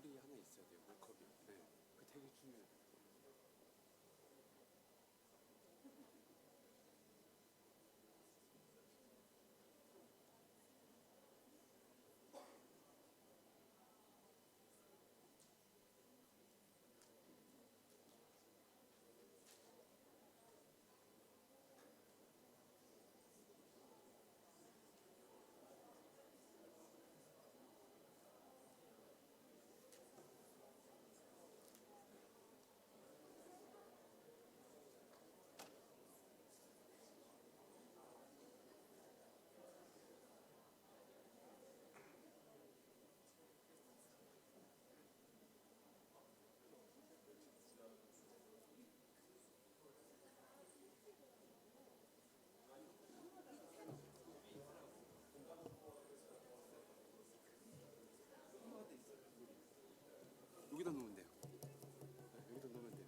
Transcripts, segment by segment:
볼이 하나 있어야 돼요. 물컵이. 네. 그 되게 중요해요. 여기다 놓으면 돼요. 네, 여기다 놓으면 돼요.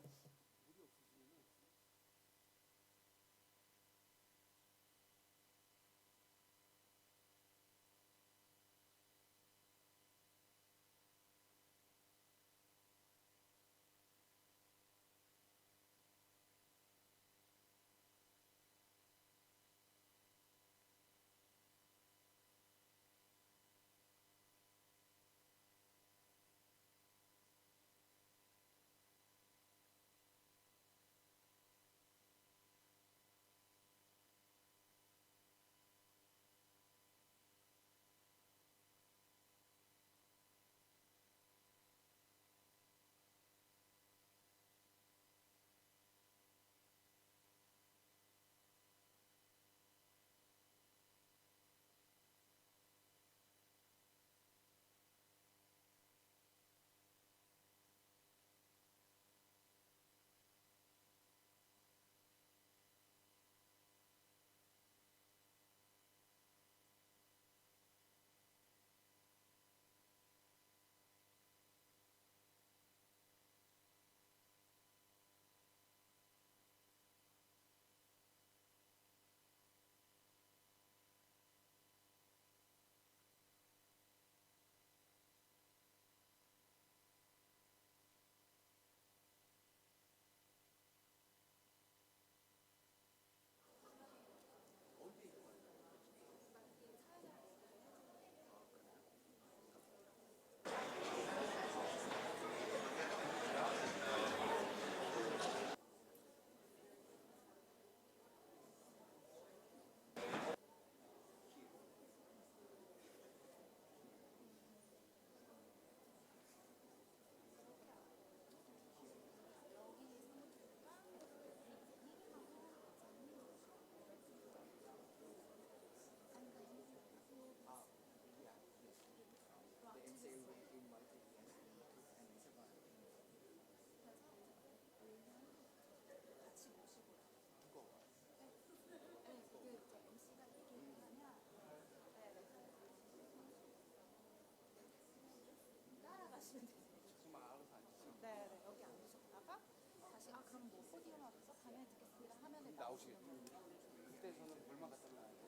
물이 없으시면은 네, 여기 앉으셨다가 다시 그럼 뭐 포디움 앞에서 가면 듣겠습니다 하면은 나오시겠죠. 나오시면 돼요. 그때 저는 볼만 갖다 놔요.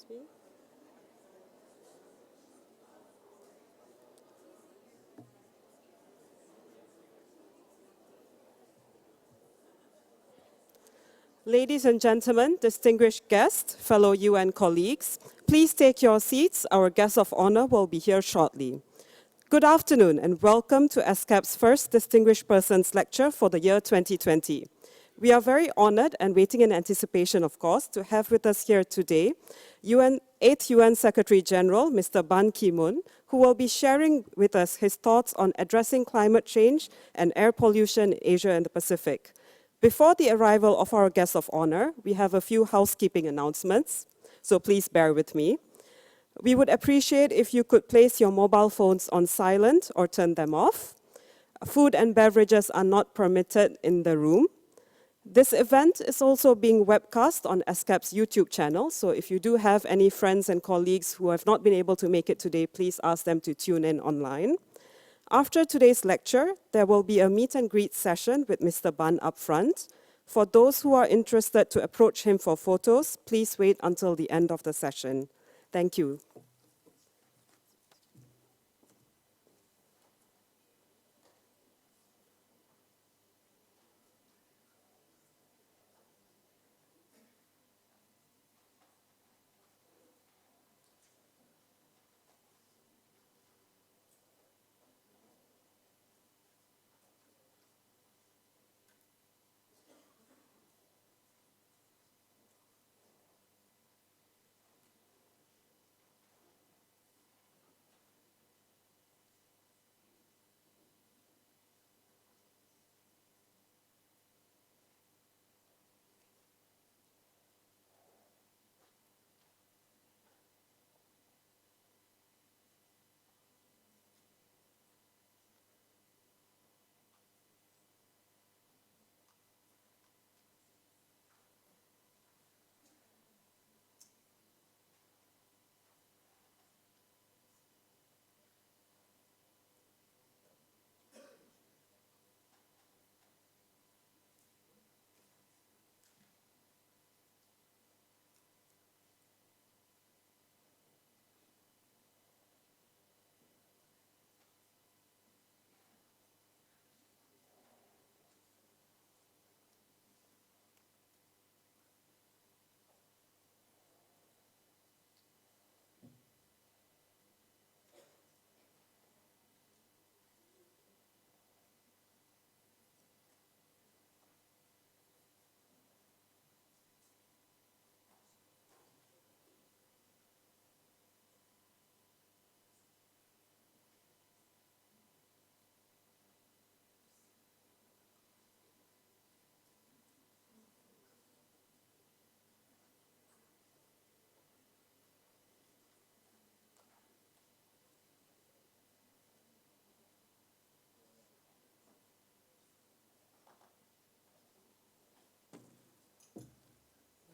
me. Ladies and gentlemen, distinguished guests, fellow UN colleagues, please take your seats. Our guest of honor will be here shortly. Good afternoon and welcome to ESCAP's first Distinguished Persons Lecture for the year 2020. We are very honored and waiting in anticipation, of course, to have with us here today 8th UN Secretary General, Mr. Ban Ki-moon, who will be sharing with us his thoughts on addressing climate change and air pollution in Asia and the Pacific. Before the arrival of our guest of honor, we have a few housekeeping announcements, so please bear with me. We would appreciate if you could place your mobile phones on silent or turn them off. Food and beverages are not permitted in the room. This event is also being webcast on ESCAP's YouTube channel, so if you do have any friends and colleagues who have not been able to make it today, please ask them to tune in online. After today's lecture, there will be a meet and greet session with Mr. Ban up front. For those who are interested to approach him for photos, please wait until the end of the session. Thank you.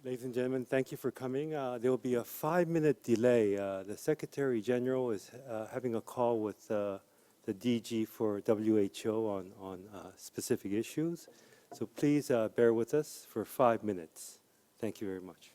Ladies and gentlemen, thank you for coming. There will be a 5-minute delay. The Secretary General is having a call with the DG for WHO on specific issues. So please bear with us for 5 minutes. Thank you very much.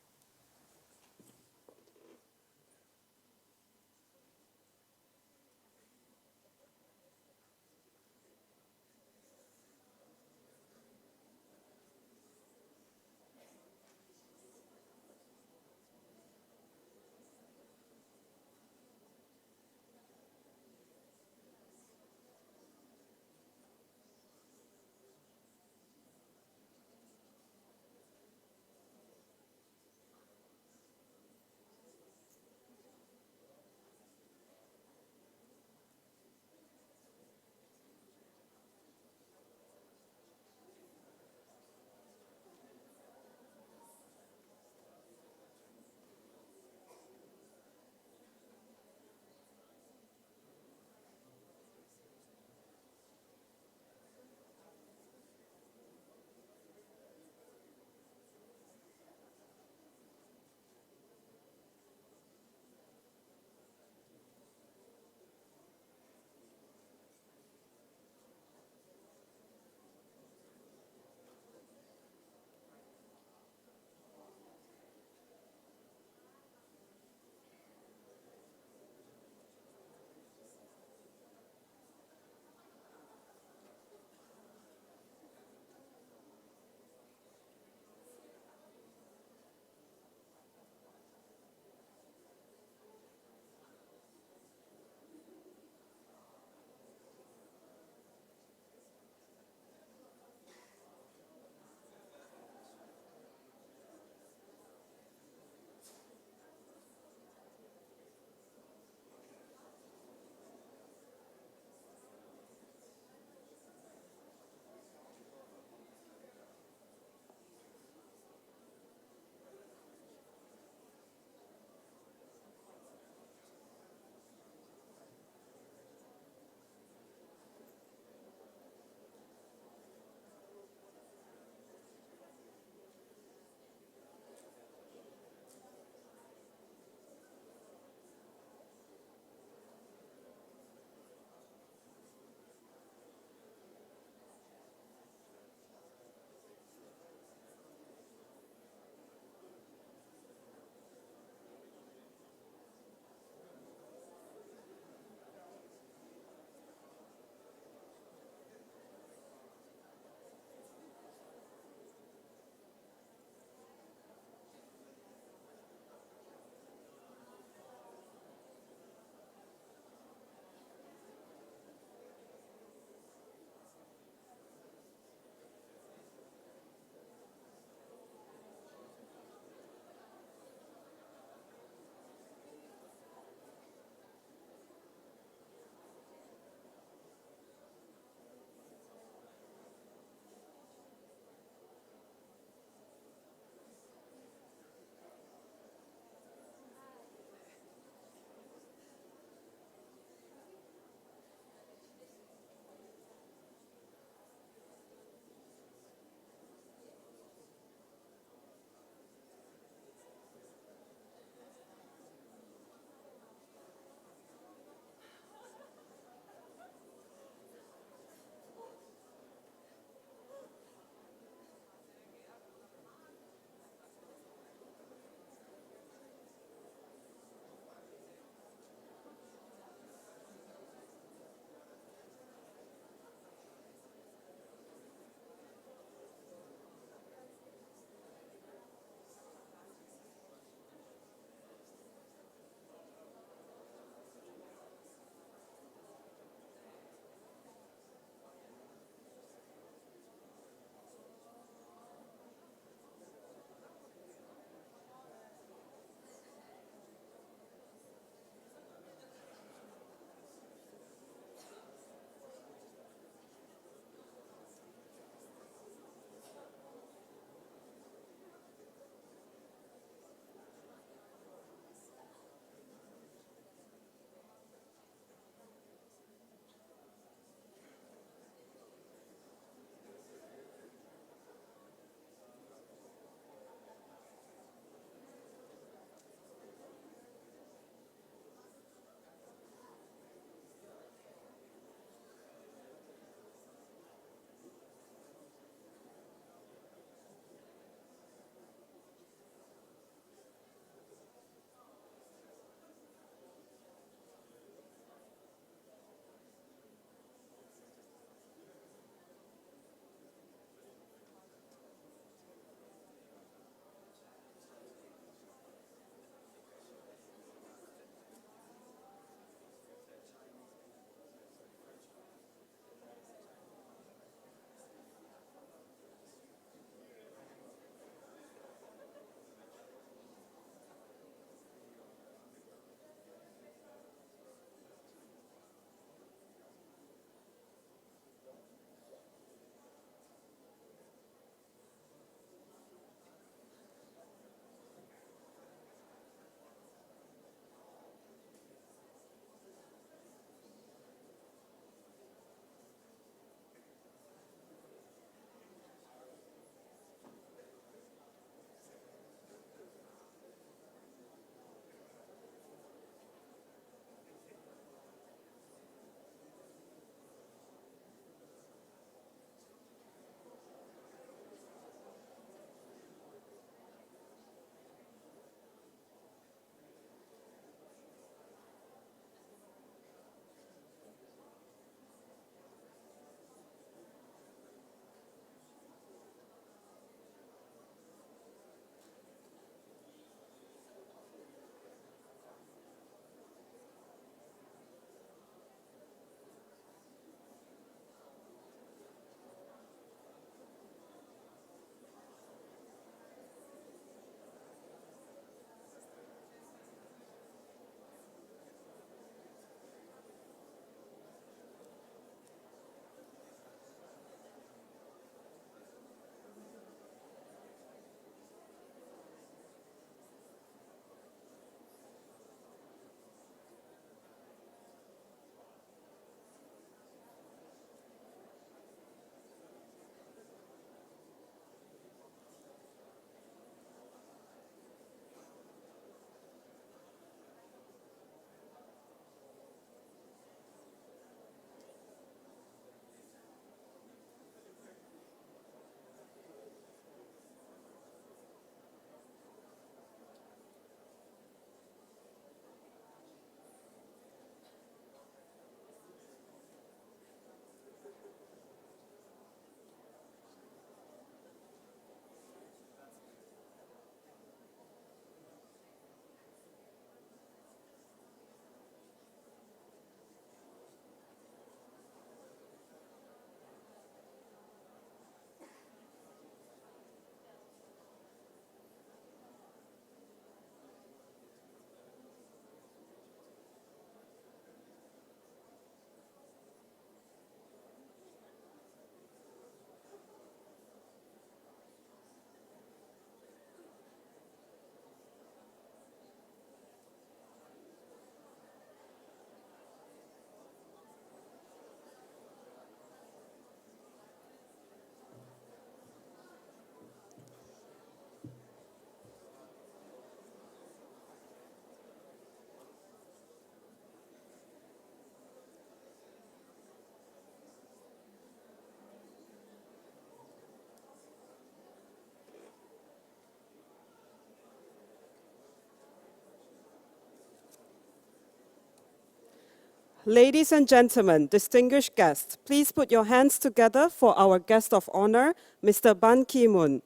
Ladies and gentlemen, distinguished guests, please put your hands together for our guest of honor, Mr. Ban Ki-moon.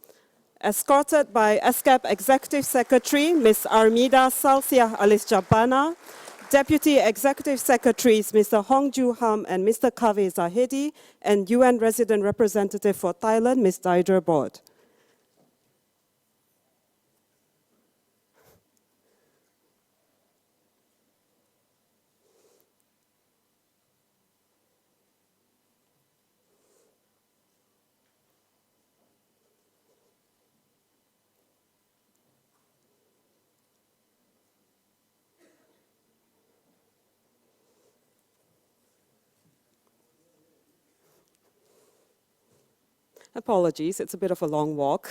Escorted by ESCAP Executive Secretary, Ms. Armida Salsiah Alisjabana, Deputy Executive Secretaries, Mr. Hong Joo-ham and Mr. Kaveh Zahedi, and UN Resident Representative for Thailand, Ms. Deidre Bod. Apologies, it's a bit of a long walk.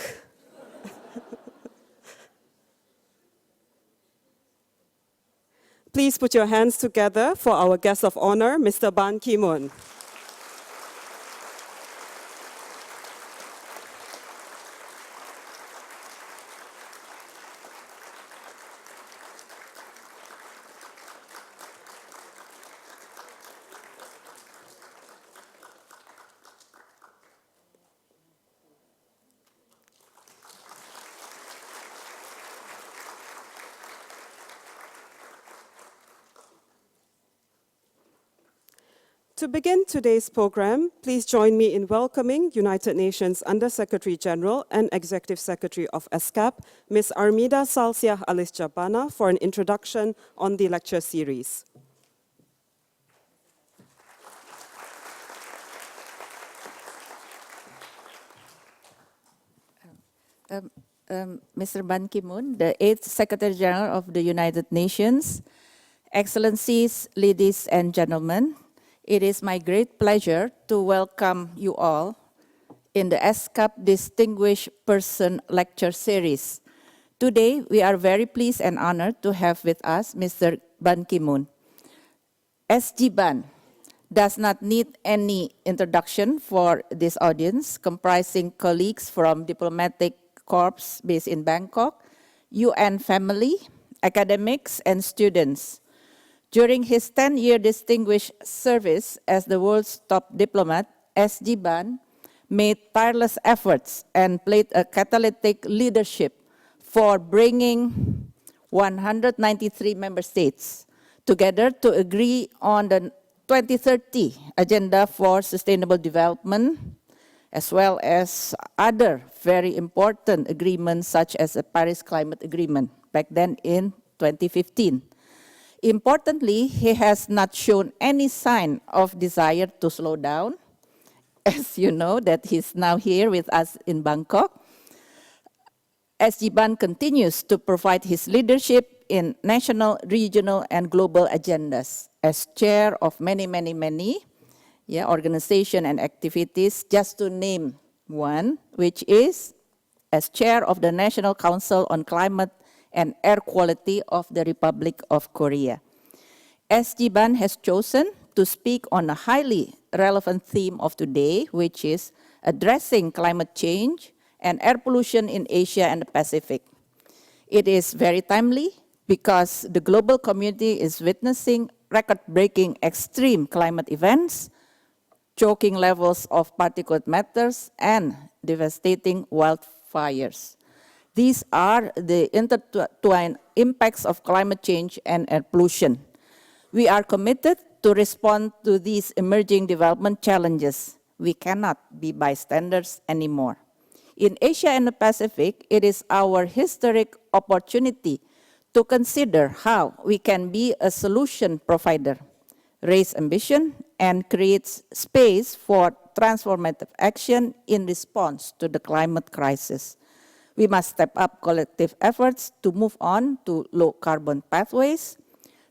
Please put your hands together for our guest of honor, Mr. Ban Ki-moon. To begin today's program, please join me in welcoming United Nations Under-Secretary General and Executive Secretary of ESCAP, Ms. Armida Salsiah Alisjabana, for an introduction on the lecture series. Mr. Ban Ki-moon, the 8th Secretary General of the United Nations, Excellencies, ladies and gentlemen, it is my great pleasure to welcome you all in the ESCAP Distinguished Person Lecture Series. Today, we are very pleased and honored to have with us Mr. Ban Ki-moon. SG Ban does not need any introduction for this audience, comprising colleagues from diplomatic corps based in Bangkok, UN family, academics, and students. During his 10-year distinguished service as the world's top diplomat, SG Ban made tireless efforts and played a catalytic leadership for bringing 193 member states together to agree on the 2030 Agenda for Sustainable Development, as well as other very important agreements such as the Paris Climate Agreement, back then in 2015. Importantly, he has not shown any sign of desire to slow down. As you know, that he's now here with us in Bangkok. SG Ban continues to provide his leadership in national, regional, and global agendas as chair of many organizations and activities, just to name one, which is as chair of the National Council on Climate and Air Quality of the Republic of Korea. SG Ban has chosen to speak on a highly relevant theme of today, which is addressing climate change and air pollution in Asia and the Pacific. It is very timely because the global community is witnessing record-breaking extreme climate events, choking levels of particulate matters, and devastating wildfires. These are the intertwined impacts of climate change and air pollution. We are committed to respond to these emerging development challenges. We cannot be bystanders anymore. In Asia and the Pacific, it is our historic opportunity to consider how we can be a solution provider, raise ambition, and create space for transformative action in response to the climate crisis. We must step up collective efforts to move on to low-carbon pathways,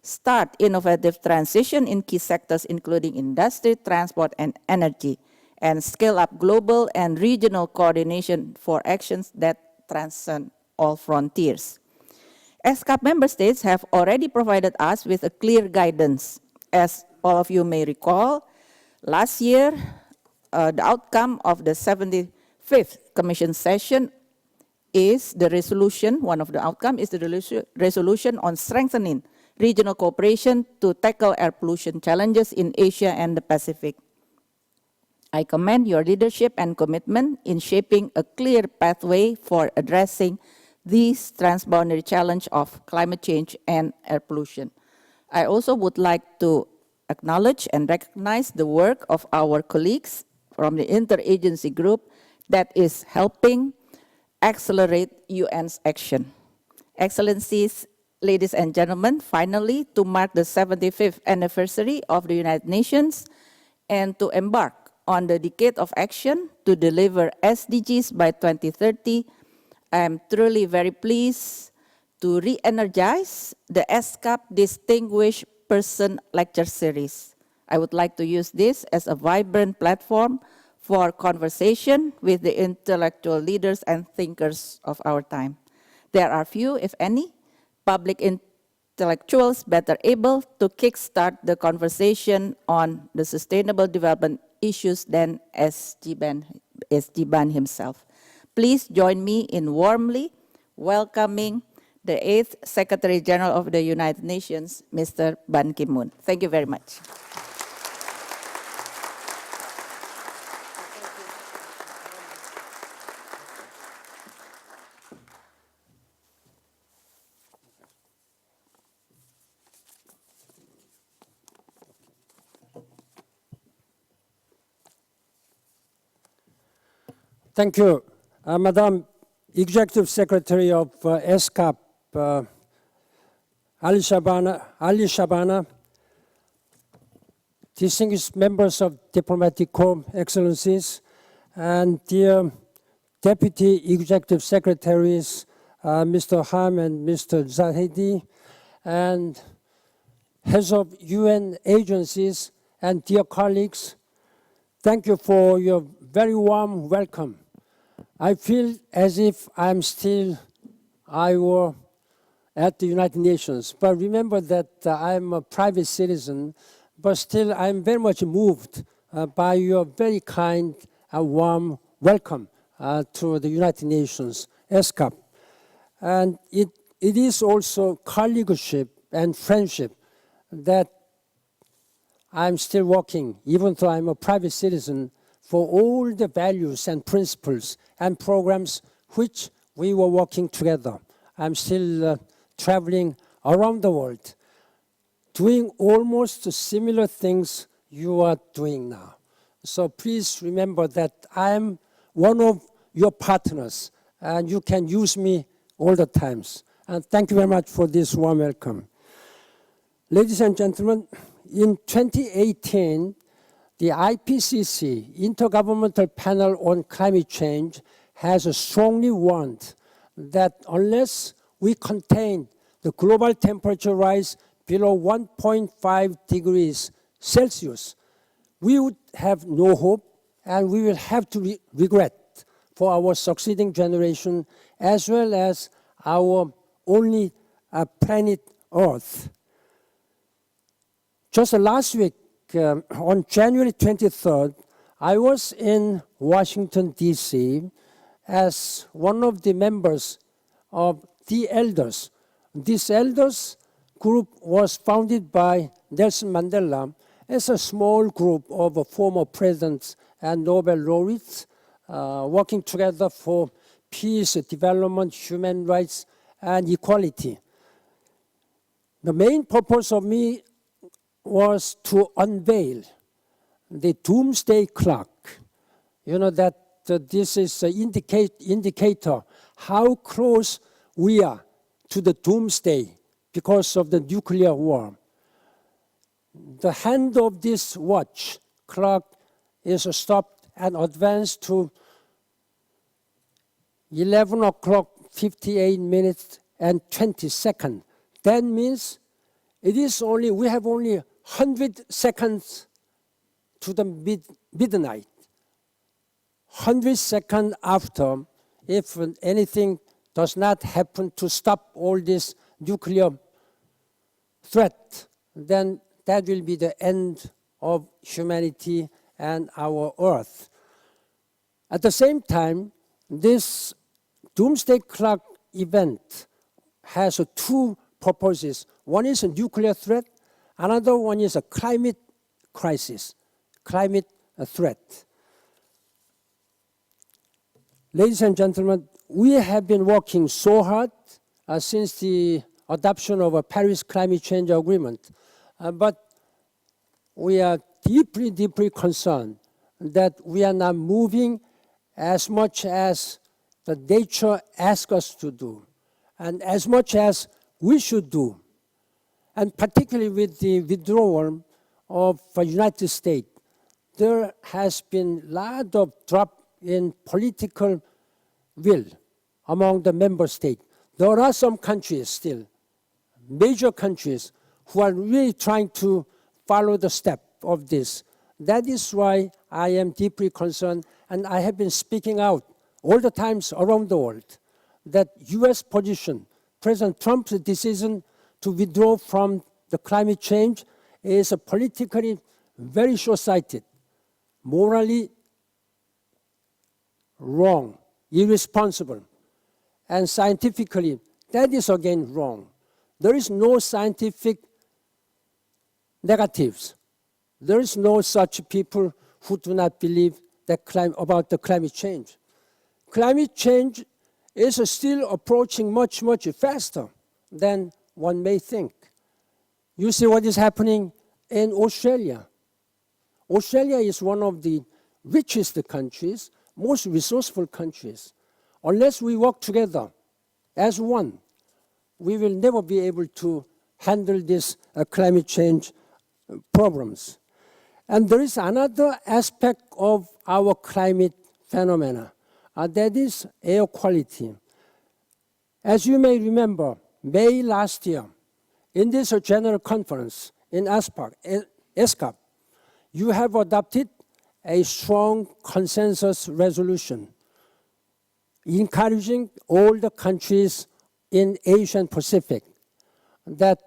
start innovative transition in key sectors including industry, transport, and energy, and scale up global and regional coordination for actions that transcend all frontiers. ESCAP member states have already provided us with a clear guidance. As all of you may recall, last year, the outcome of the 75th Commission session is the resolution, one of the outcomes is the resolution on strengthening regional cooperation to tackle air pollution challenges in Asia and the Pacific. I commend your leadership and commitment in shaping a clear pathway for addressing this transboundary challenge of climate change and air pollution. I also would like to acknowledge and recognize the work of our colleagues from the interagency group that is helping accelerate UN's action. Excellencies, ladies and gentlemen, finally, to mark the 75th anniversary of the United Nations and to embark on the decade of action to deliver SDGs by 2030, I am truly very pleased to re-energize the ESCAP Distinguished Person Lecture Series. I would like to use this as a vibrant platform for conversation with the intellectual leaders and thinkers of our time. There are few, if any, public intellectuals better able to kickstart the conversation on the sustainable development issues than S.G. Ban himself. Please join me in warmly welcoming the 8th Secretary General of the United Nations, Mr. Ban Ki-moon. Thank you very much. Thank you, Madam Executive Secretary of ESCAP, Ali Shabana, distinguished members of Diplomatic Corps, Excellencies, and dear Deputy Executive Secretaries, Mr. Ham and Mr. Zahedi, and heads of UN agencies, and dear colleagues, thank you for your very warm welcome. I feel as if I were at the United Nations, but remember that I'm a private citizen, but still I'm very much moved by your very kind and warm welcome to the United Nations, ESCAP. And it is also colleagueship and friendship that I'm still working, even though I'm a private citizen, for all the values and principles and programs which we were working together. I'm still traveling around the world, doing almost similar things you are doing now. So please remember that I am one of your partners, and you can use me all the times. And thank you very much for this warm welcome. Ladies and gentlemen, in 2018, the IPCC, Intergovernmental Panel on Climate Change, has strongly warned that unless we contain the global temperature rise below 1.5 degrees Celsius, we would have no hope, and we will have to regret for our succeeding generation, as well as our only planet Earth. Just last week, on January 23rd, I was in Washington, D.C. as one of the members of the Elders. This Elders group was founded by Nelson Mandela as a small group of former presidents and Nobel laureates working together for peace, development, human rights, and equality. The main purpose of me was to unveil the doomsday clock. You know that this is an indicator how close we are to the doomsday because of the nuclear war. The hand of this watch clock is stopped and advanced to 11 o'clock 58 minutes and 20 seconds. That means we have only 100 seconds to the midnight. 100 seconds after, if anything does not happen to stop all this nuclear threat, then that will be the end of humanity and our Earth. At the same time, this doomsday clock event has two purposes. One is a nuclear threat. Another one is a climate crisis, climate threat. Ladies and gentlemen, we have been working so hard since the adoption of a Paris Climate Change Agreement, but we are deeply, deeply concerned that we are not moving as much as the nature asks us to do, and as much as we should do. And particularly with the withdrawal of the United States, there has been a lot of drop in political will among the member states. There are some countries still, major countries, who are really trying to follow the step of this. That is why I am deeply concerned, and I have been speaking out all the times around the world that U.S. position, President Trump's decision to withdraw from the climate change is politically very short-sighted, morally wrong, irresponsible, and scientifically, that is again wrong. There is no scientific negatives. There is no such people who do not believe that about the climate change. Climate change is still approaching much, much faster than one may think. You see what is happening in Australia. Australia is one of the richest countries, most resourceful countries. Unless we work together as one, we will never be able to handle this climate change problems. And there is another aspect of our climate phenomena, that is air quality. As you may remember, May last year, in this general conference in ESCAP, you have adopted a strong consensus resolution encouraging all the countries in Asia and Pacific that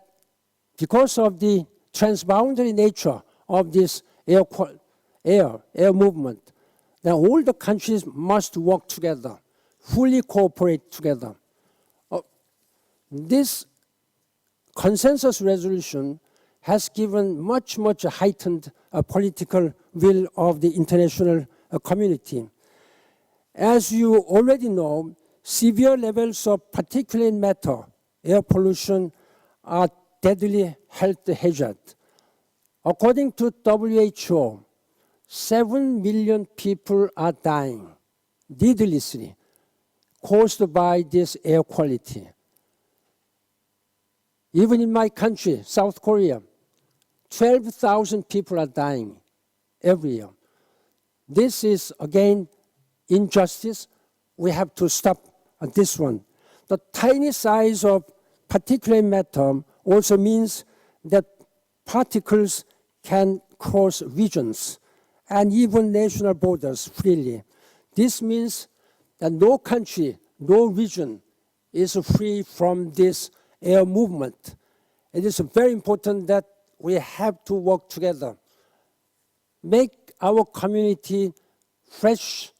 because of the transboundary nature of this air movement, that all the countries must work together, fully cooperate together. This consensus resolution has given much, much heightened political will of the international community. As you already know, severe levels of particulate matter, air pollution, are deadly health hazard. According to WHO, 7 million people are dying needlessly caused by this air quality. Even in my country, South Korea, 12,000 people are dying every year. This is, again, injustice. We have to stop this one. The tiny size of particulate matter also means that particles can cross regions and even national borders freely. This means that no country, no region is free from this air movement. It is very important that we have to work together. Make our community fresh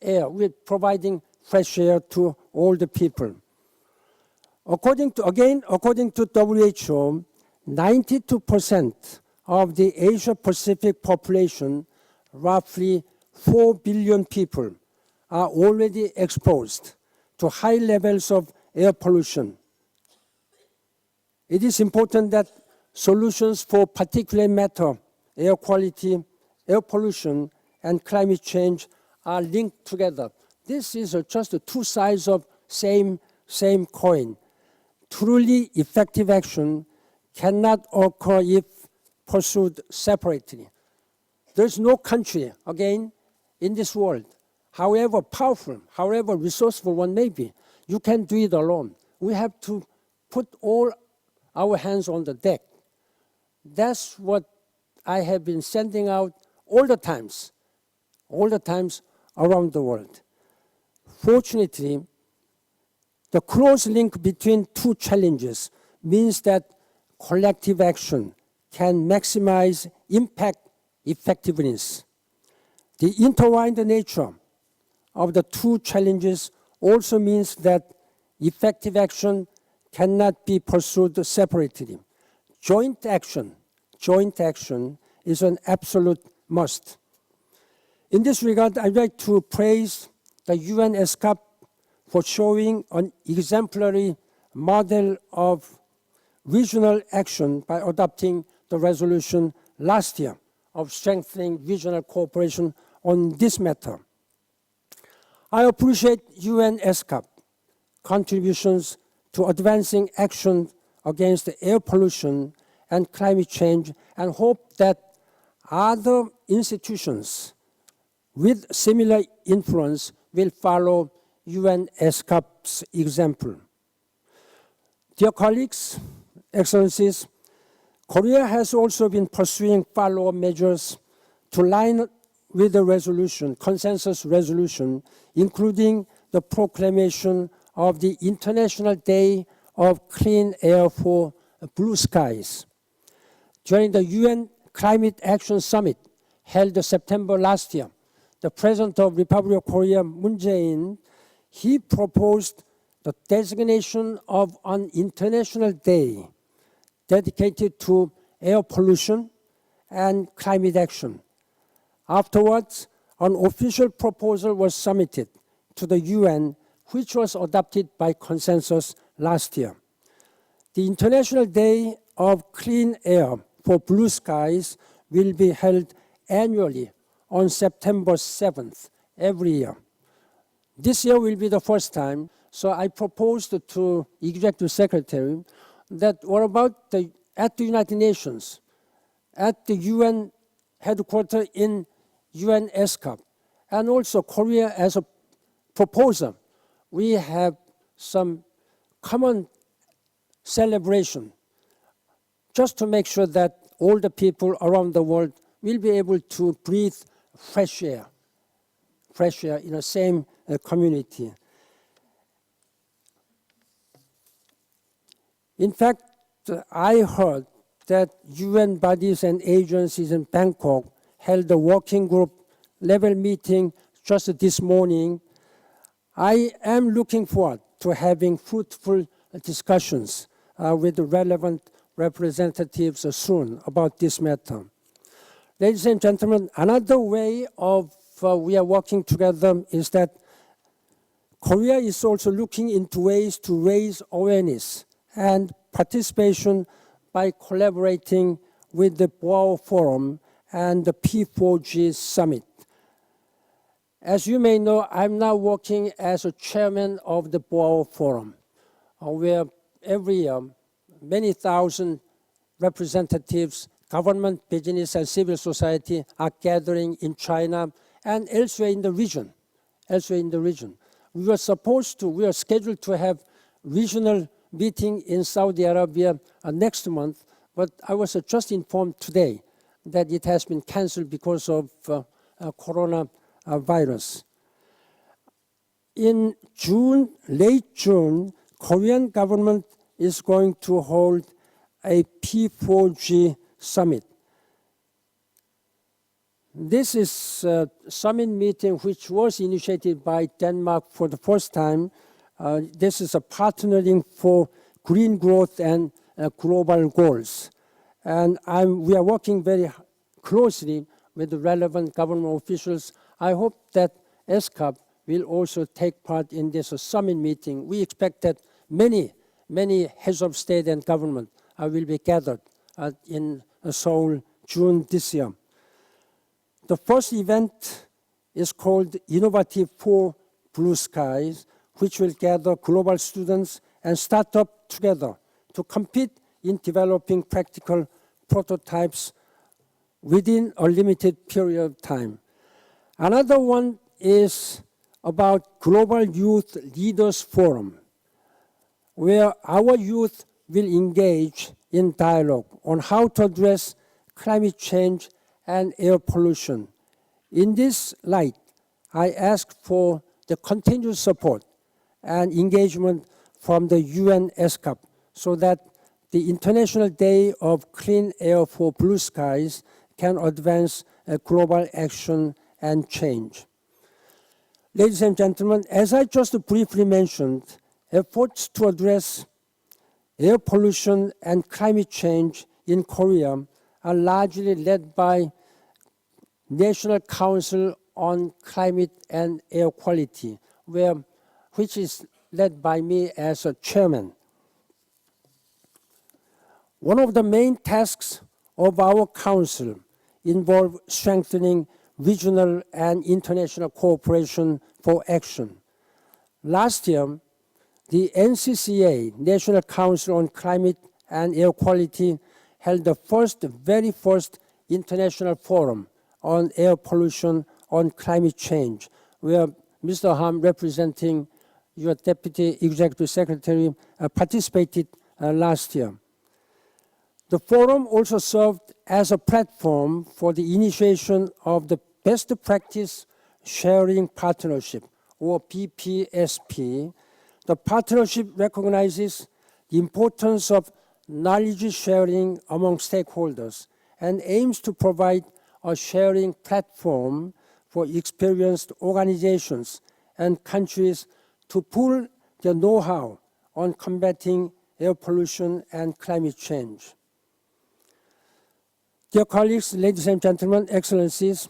air. We're providing fresh air to all the people. According to WHO, 92% of the Asia-Pacific population, roughly 4 billion people, are already exposed to high levels of air pollution. It is important that solutions for particulate matter, air quality, air pollution, and climate change are linked together. This is just two sides of same coin. Truly effective action cannot occur if pursued separately. There is no country, again, in this world, however powerful, however resourceful one may be, you can do it alone. We have to put all our hands on the deck. That's what I have been sending out all the times around the world. Fortunately, the close link between two challenges means that collective action can maximize impact effectiveness. The intertwined nature of the two challenges also means that effective action cannot be pursued separately. joint action is an absolute must. In this regard, I'd like to praise the UN ESCAP for showing an exemplary model of regional action by adopting the resolution last year of strengthening regional cooperation on this matter. I appreciate UN ESCAP contributions to advancing action against air pollution and climate change, and hope that other institutions with similar influence will follow UN ESCAP's example. Dear colleagues, Excellencies, Korea has also been pursuing follow-up measures to line up with the resolution, consensus resolution, including the proclamation of the International Day of Clean Air for Blue Skies. During the UN Climate Action Summit held in September last year, the President of Republic of Korea, Moon Jae-in, he proposed the designation of an international day dedicated to air pollution and climate action. Afterwards, an official proposal was submitted to the UN, which was adopted by consensus last year. The International Day of Clean Air for Blue Skies will be held annually on September 7th every year. This year will be the first time, so I proposed to Executive Secretary that what about at the United Nations, at the UN headquarters in UN ESCAP, and also Korea as a proposer, we have some common celebration just to make sure that all the people around the world will be able to breathe fresh air in the same community. In fact, I heard that UN bodies and agencies in Bangkok held a working group level meeting just this morning. I am looking forward to having fruitful discussions with the relevant representatives soon about this matter. Ladies and gentlemen, another way of we are working together is that Korea is also looking into ways to raise awareness and participation by collaborating with the Boao Forum and the P4G Summit. As you may know, I'm now working as a chairman of the Boao Forum, where every year many thousand representatives, government, business, and civil society are gathering in China and elsewhere in the region. We are scheduled to have regional meeting in Saudi Arabia next month, but I was just informed today that it has been canceled because of coronavirus. In June, late June, Korean government is going to hold a P4G summit. This is a summit meeting which was initiated by Denmark for the first time. This is a partnering for green growth and global goals. And we are working very closely with the relevant government officials. I hope that ESCAP will also take part in this summit meeting. We expect that many heads of state and government will be gathered in Seoul, June this year. The first event is called Innovative for Blue Skies, which will gather global students and startups together to compete in developing practical prototypes within a limited period of time. Another one is about Global Youth Leaders Forum, where our youth will engage in dialogue on how to address climate change and air pollution. In this light, I ask for the continued support and engagement from the UN ESCAP so that the International Day of Clean Air for Blue Skies can advance global action and change. Ladies and gentlemen, as I just briefly mentioned, efforts to address air pollution and climate change in Korea are largely led by National Council on Climate and Air Quality, which is led by me as a chairman. One of the main tasks of our council involve strengthening regional and international cooperation for action. Last year, the NCCA, National Council on Climate and Air Quality, held the very first international forum on air pollution on climate change, where Mr. Ham, representing your Deputy Executive Secretary, participated last year. The forum also served as a platform for the initiation of the Best Practice Sharing Partnership, or BPSP. The partnership recognizes the importance of knowledge sharing among stakeholders and aims to provide a sharing platform for experienced organizations and countries to pool their know-how on combating air pollution and climate change. Dear colleagues, ladies and gentlemen, excellencies,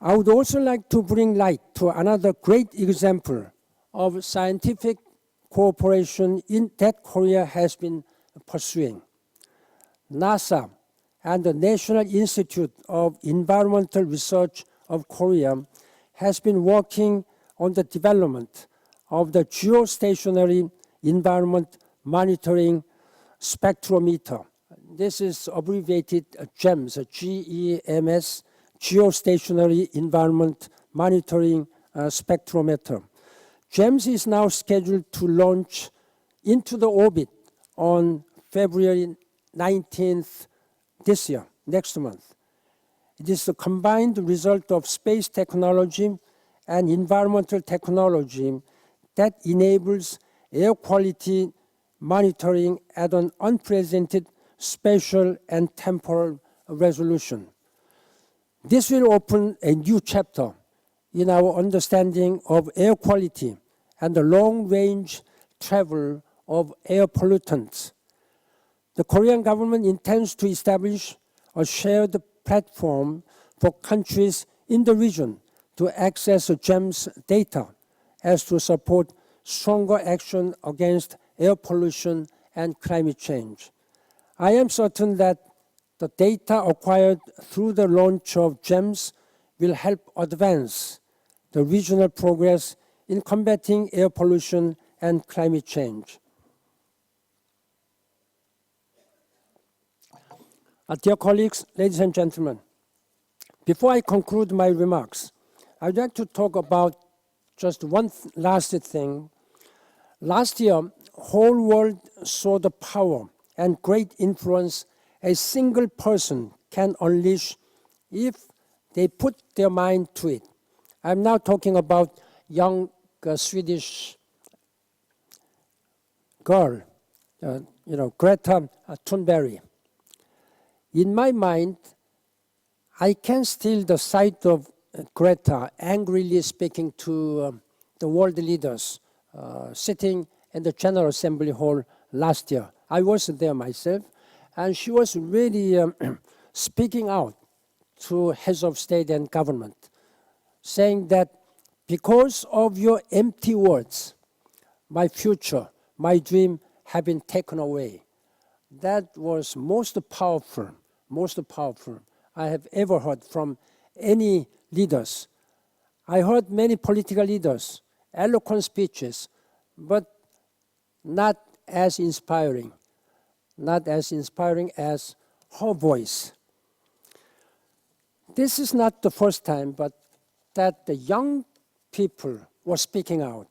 I would also like to bring light to another great example of scientific cooperation that Korea has been pursuing. NASA and the National Institute of Environmental Research of Korea has been working on the development of the geostationary environment monitoring spectrometer. This is abbreviated GEMS, G-E-M-S, Geostationary Environment Monitoring Spectrometer. GEMS is now scheduled to launch into the orbit on February 19th this year, next month. It is the combined result of space technology and environmental technology that enables air quality monitoring at an unprecedented spatial and temporal resolution. This will open a new chapter in our understanding of air quality and the long-range travel of air pollutants. The Korean government intends to establish a shared platform for countries in the region to access GEMS data as to support stronger action against air pollution and climate change. I am certain that the data acquired through the launch of GEMS will help advance the regional progress in combating air pollution and climate change. Dear colleagues, ladies and gentlemen, before I conclude my remarks, I'd like to talk about just one last thing. Last year, whole world saw the power and great influence a single person can unleash if they put their mind to it. I'm now talking about young Swedish girl, Greta Thunberg. In my mind, I can still the sight of Greta angrily speaking to the world leaders sitting in the General Assembly Hall last year. I was there myself, and she was really speaking out to heads of state and government, saying that because of your empty words, my future, my dream have been taken away. That was most powerful I have ever heard from any leaders. I heard many political leaders, eloquent speeches, but not as inspiring as her voice. This is not the first time, but that the young people were speaking out.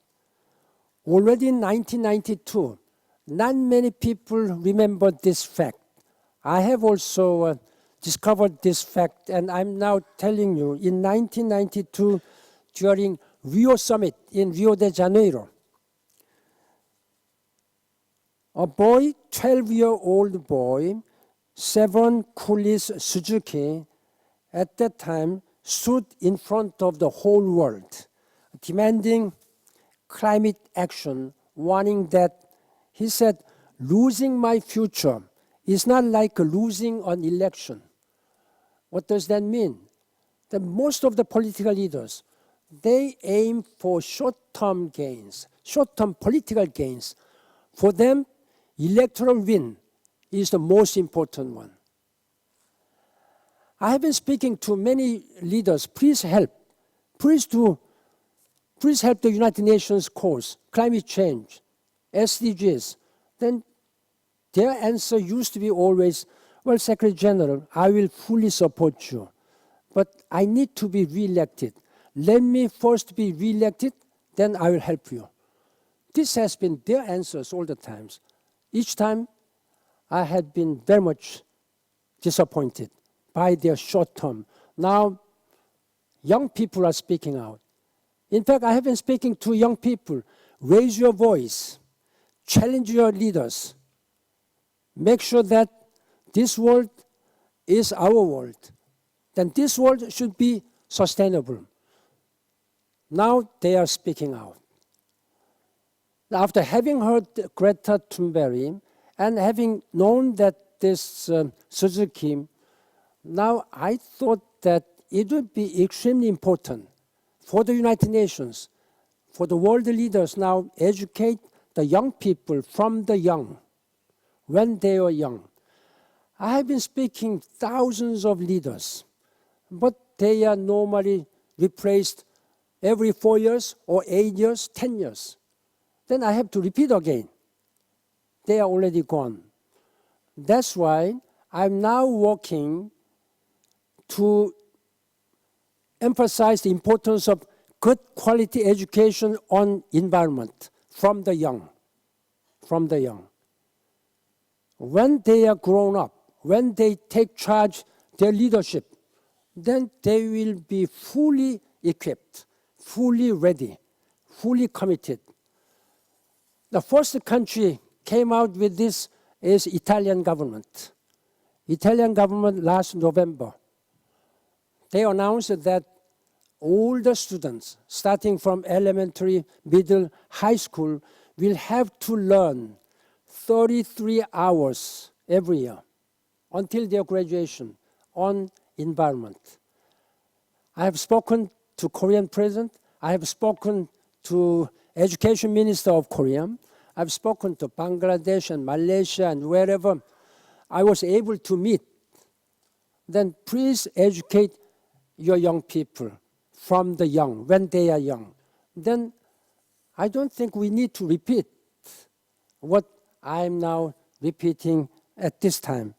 Already in 1992, not many people remember this fact. I have also discovered this fact, and I'm now telling you, in 1992, during Rio Summit in Rio de Janeiro, a boy, 12-year-old boy, Seven Kulis Suzuki, at that time stood in front of the whole world, demanding climate action, warning that, he said, losing my future It's not like losing an election. What does that mean? That most of the political leaders, they aim for short-term gains, short-term political gains. For them, electoral win is the most important one. I have been speaking to many leaders. Please help. Please help the United Nations cause, climate change, SDGs. Then their answer used to be always, well, Secretary General, I will fully support you, but I need to be re-elected. Let me first be re-elected, then I will help you. This has been their answers all the times. Each time, I had been very much disappointed by their short term. Now, young people are speaking out. In fact, I have been speaking to young people. Raise your voice. Challenge your leaders. Make sure that this world is our world. Then this world should be sustainable. Now they are speaking out. After having heard Greta Thunberg and having known that this Suzuki, now I thought that it would be extremely important for the United Nations, for the world leaders now educate the young people from the young, when they are young. I have been speaking thousands of leaders, but they are normally replaced every 4 years or 8 years, 10 years. Then I have to repeat again. They are already gone. That's why I'm now working to emphasize the importance of good quality education on environment from the young. From the young. When they are grown up, when they take charge, their leadership, then they will be fully equipped, fully ready, fully committed. The first country came out with this is Italian government. Italian government last November. They announced that all the students, starting from elementary, middle, high school, will have to learn 33 hours every year until their graduation on environment. I have spoken to Korean President. I have spoken to Education Minister of Korea. I've spoken to Bangladesh and Malaysia and wherever I was able to meet. Then please educate your young people from the young, when they are young. Then I don't think we need to repeat what I'm now repeating at this time.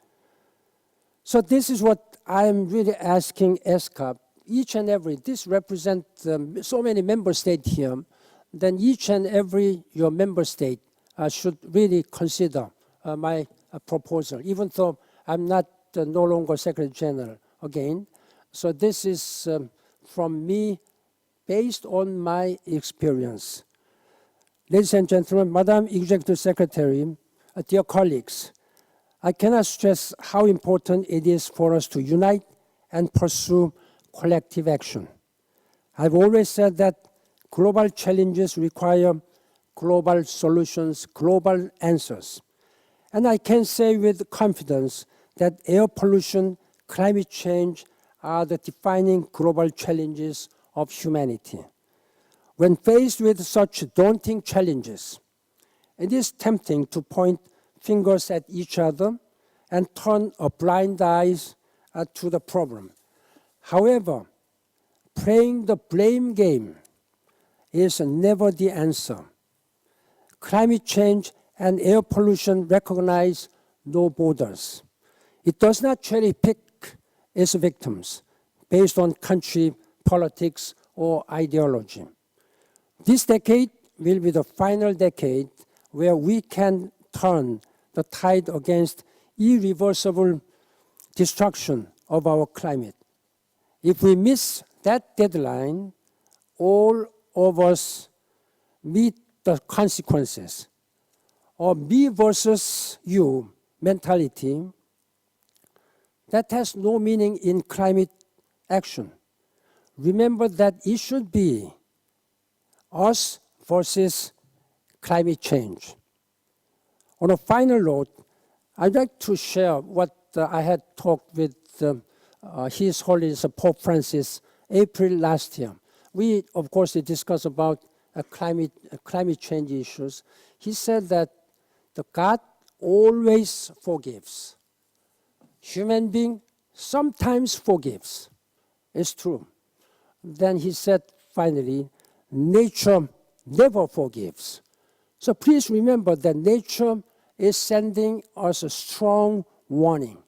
So this is what I'm really asking ESCAP. Each and every, this represents so many member states here, then each and every your member state should really consider my proposal, even though I'm not no longer Secretary General again. So this is from me based on my experience. Ladies and gentlemen, Madam Executive Secretary, dear colleagues, I cannot stress how important it is for us to unite and pursue collective action. I've always said that global challenges require global solutions, global answers. And I can say with confidence that air pollution, climate change are the defining global challenges of humanity. When faced with such daunting challenges, it is tempting to point fingers at each other and turn a blind eye to the problem. However, playing the blame game is never the answer. Climate change and air pollution recognize no borders. It does not cherry pick its victims based on country, politics, or ideology. This decade will be the final decade where we can turn the tide against irreversible destruction of our climate. If we miss that deadline, all of us meet the consequences of me versus you mentality that has no meaning in climate action. Remember that it should be us versus climate change. On a final note, I'd like to share what I had talked with His Holiness Pope Francis April last year. We, of course, discussed about climate change issues. He said that the God always forgives. Human being sometimes forgives. It's true. Then he said, finally, nature never forgives. So please remember that nature is sending us a strong warning.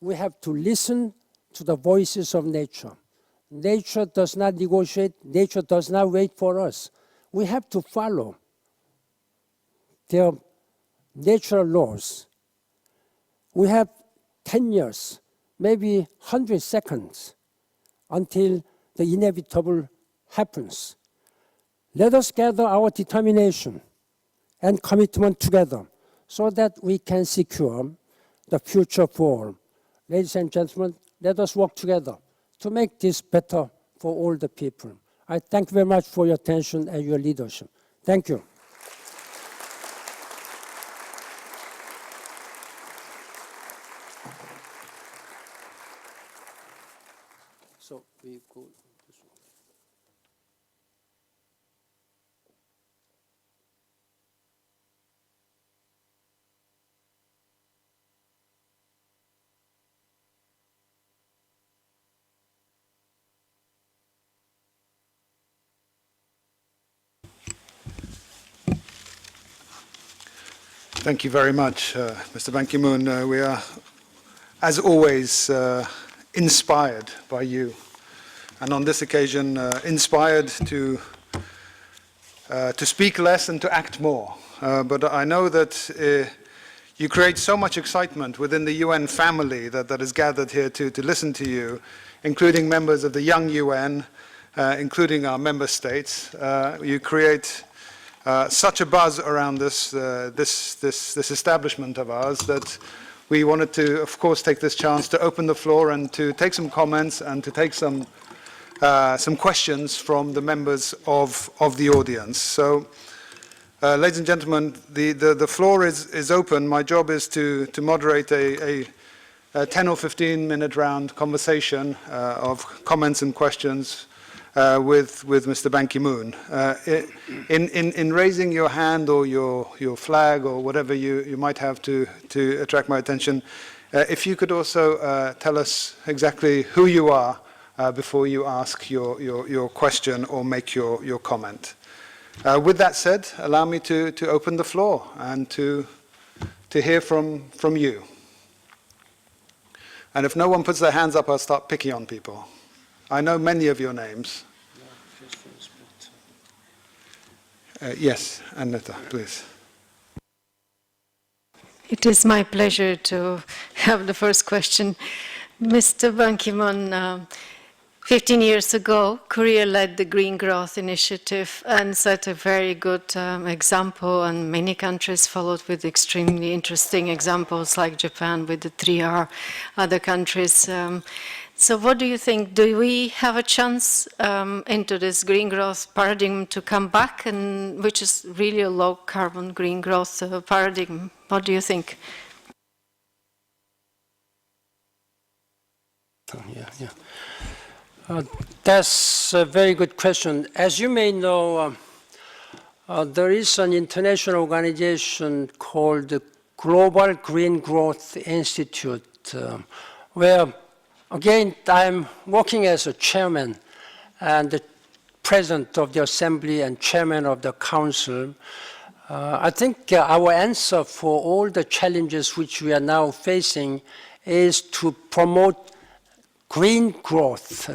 We have to listen to the voices of nature. Nature does not negotiate. Nature does not wait for us. We have to follow their natural laws. We have 10 years, maybe 100 seconds until the inevitable happens. Let us gather our determination and commitment together so that we can secure the future for all. Ladies and gentlemen, let us work together to make this better for all the people. I thank you very much for your attention and your leadership. Thank you. So we go this way. Thank you very much, Mr. Ban Ki-moon. We are, as always, inspired by you, and on this occasion, inspired to speak less and to act more. But I know that you create so much excitement within the UN family that is gathered here to listen to you, including members of the young UN, including our member states. You create such a buzz around this establishment of ours that we wanted to, of course, take this chance to open the floor and to take some comments and to take some questions from the members of the audience. So, ladies and gentlemen, the floor is open. My job is to moderate a 10 or 15 minute round conversation of comments and questions with Mr. Ban Ki-moon. In raising your hand or your flag or whatever you might have to attract my attention, if you could also tell us exactly who you are before you ask your question or make your comment. With that said, allow me to open the floor and to hear from you. And if no one puts their hands up, I'll start picking on people. I know many of your names. Yes, Annetta, please. It is my pleasure to have the first question. Mr. Ban Ki-moon, 15 years ago, Korea led the Green Growth Initiative and set a very good example, and many countries followed with extremely interesting examples like Japan with the 3R, other countries. So what do you think? Do we have a chance into this green growth paradigm to come back, and which is really a low carbon green growth paradigm? What do you think? That's a very good question. As you may know, there is an international organization called the Global Green Growth Institute, where, again, I'm working as a chairman and the president of the assembly and chairman of the council. I think our answer for all the challenges which we are now facing is to promote green growth,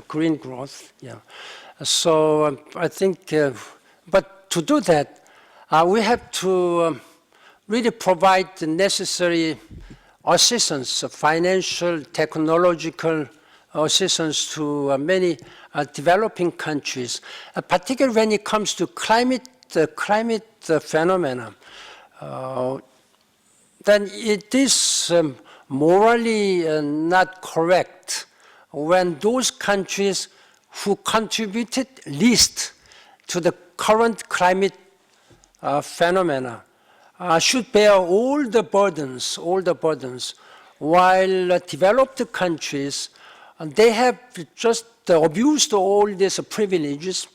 yeah. So I think, but to do that, we have to really provide the necessary assistance, financial, technological assistance to many developing countries, particularly when it comes to climate phenomena. Then it is morally not correct when those countries who contributed least to the current climate phenomena should bear all the burdens, while developed countries, they have just abused all these privileges,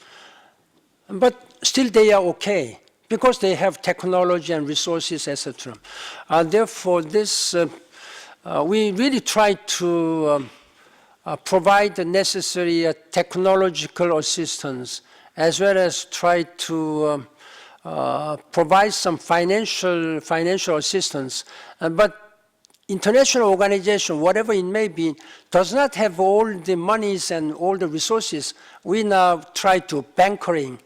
but still they are okay because they have technology and resources, etc. Therefore, we really try to provide the necessary technological assistance, as well as try to provide some financial assistance. But international organization, whatever it may be, does not have all the monies and all the resources. We now try to banking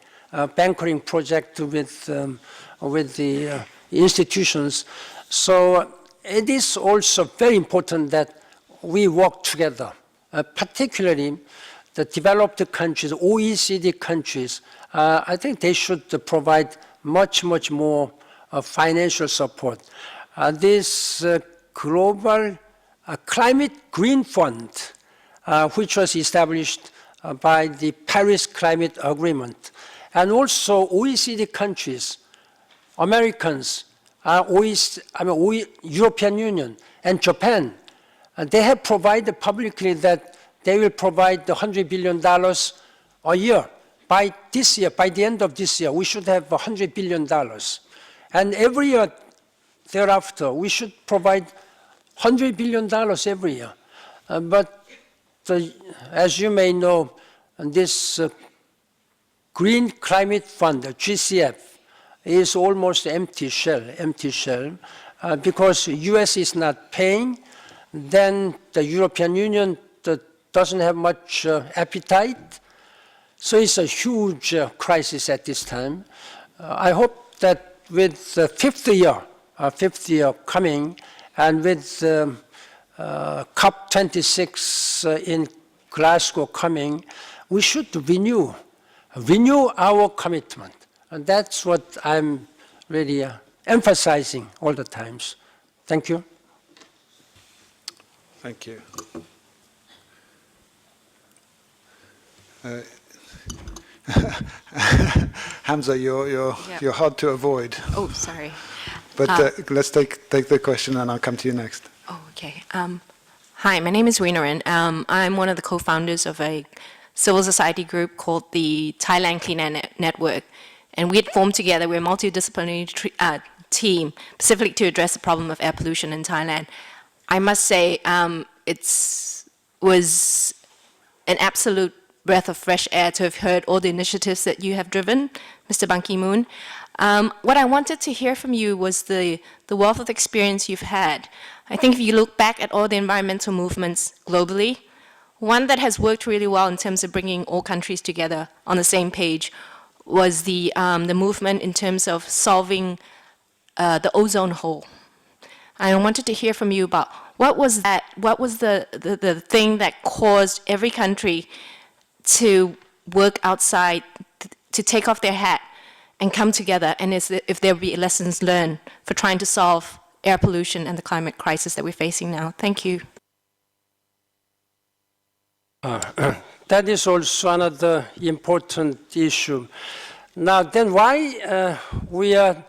project with the institutions. So it is also very important that we work together, particularly the developed countries, OECD countries. I think they should provide much more financial support. This Global Climate Green Fund, which was established by the Paris Climate Agreement, and also OECD countries, Americans, European Union, and Japan, they have provided publicly that they will provide $100 billion a year. By this year, by the end of this year, we should have $100 billion. And every year thereafter, we should provide $100 billion every year. But as you may know, this Green Climate Fund, GCF, is almost empty shell, because US is not paying, then the European Union doesn't have much appetite. So it's a huge crisis at this time. I hope that with the fifth year coming, and with COP26 in Glasgow coming, we should renew our commitment. And that's what I'm really emphasizing all the times. Thank you. Thank you. Hamza, you're hard to avoid. Oh, sorry. But let's take the question, and I'll come to you next. Oh, okay. Hi, my name is Weenaran. I'm one of the co-founders of a civil society group called the Thailand Clean Air Network. And we had formed together, we're a multidisciplinary team specifically to address the problem of air pollution in Thailand. I must say it was an absolute breath of fresh air to have heard all the initiatives that you have driven, Mr. Ban Ki-moon. What I wanted to hear from you was the wealth of experience you've had. I think if you look back at all the environmental movements globally, one that has worked really well in terms of bringing all countries together on the same page was the movement in terms of solving the ozone hole. I wanted to hear from you about what was the thing that caused every country to work outside, to take off their hat and come together, and if there be lessons learned for trying to solve air pollution and the climate crisis that we're facing now. Thank you. That is also another important issue. Now, then why we are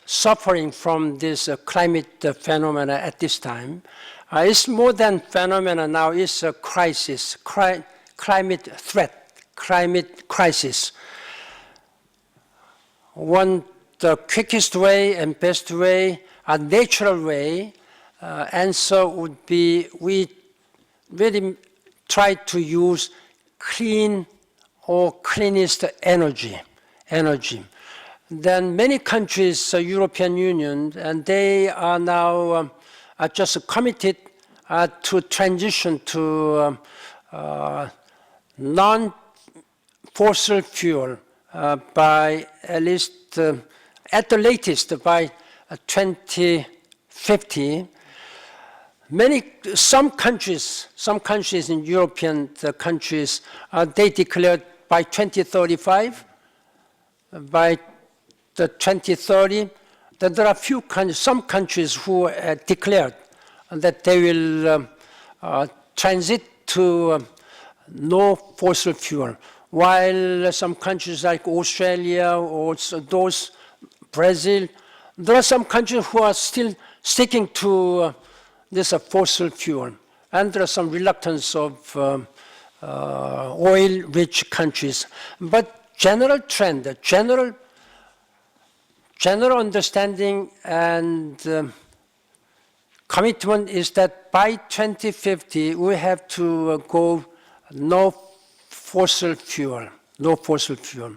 suffering from this climate phenomena at this time? It's more than phenomena now, it's a crisis, climate threat, climate crisis. The quickest way and best way, a natural way, answer would be we really try to use clean or cleanest energy. Then many countries, European Union, and they are now just committed to transition to non-fossil fuel by at least, at the latest, by 2050. Some countries in European countries, they declared by 2035, by the 2030, that there are some countries who declared that they will transit to no fossil fuel, while some countries like Australia or those, Brazil, there are some countries who are still sticking to this fossil fuel, and there is some reluctance of oil-rich countries. But general trend, general understanding and commitment is that by 2050 we have to go no fossil fuel, no fossil fuel.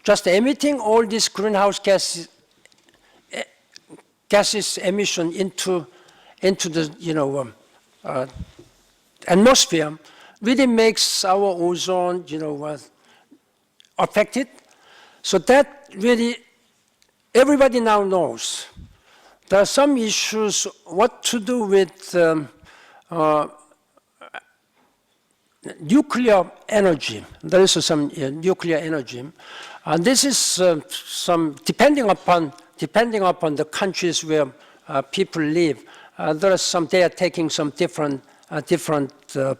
Just emitting all these greenhouse gases emission into the atmosphere really makes our ozone affected. So that really everybody now knows. There are some issues what to do with nuclear energy. There is some nuclear energy. And this is some depending upon the countries where people live. They are taking some different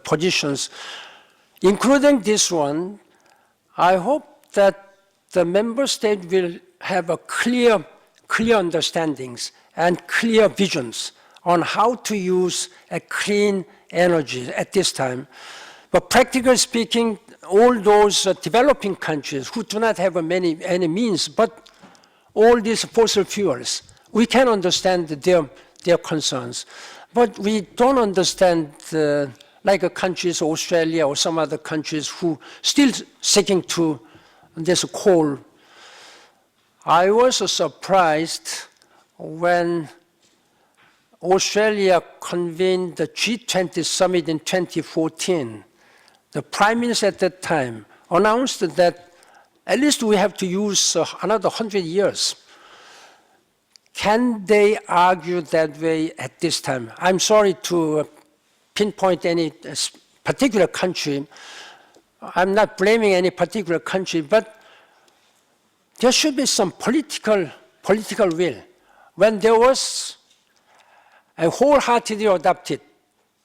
positions, including this one. I hope that the member state will have a clear understandings and clear visions on how to use a clean energy at this time. But practically speaking, all those developing countries who do not have any means, but all these fossil fuels, we can understand their concerns. But we don't understand like countries, Australia or some other countries who still sticking to this coal. I was surprised when Australia convened the G20 summit in 2014. The Prime Minister at that time announced that at least we have to use another 100 years. Can they argue that way at this time? I'm sorry to pinpoint any particular country. I'm not blaming any particular country, but there should be some political will. When there was a wholeheartedly adopted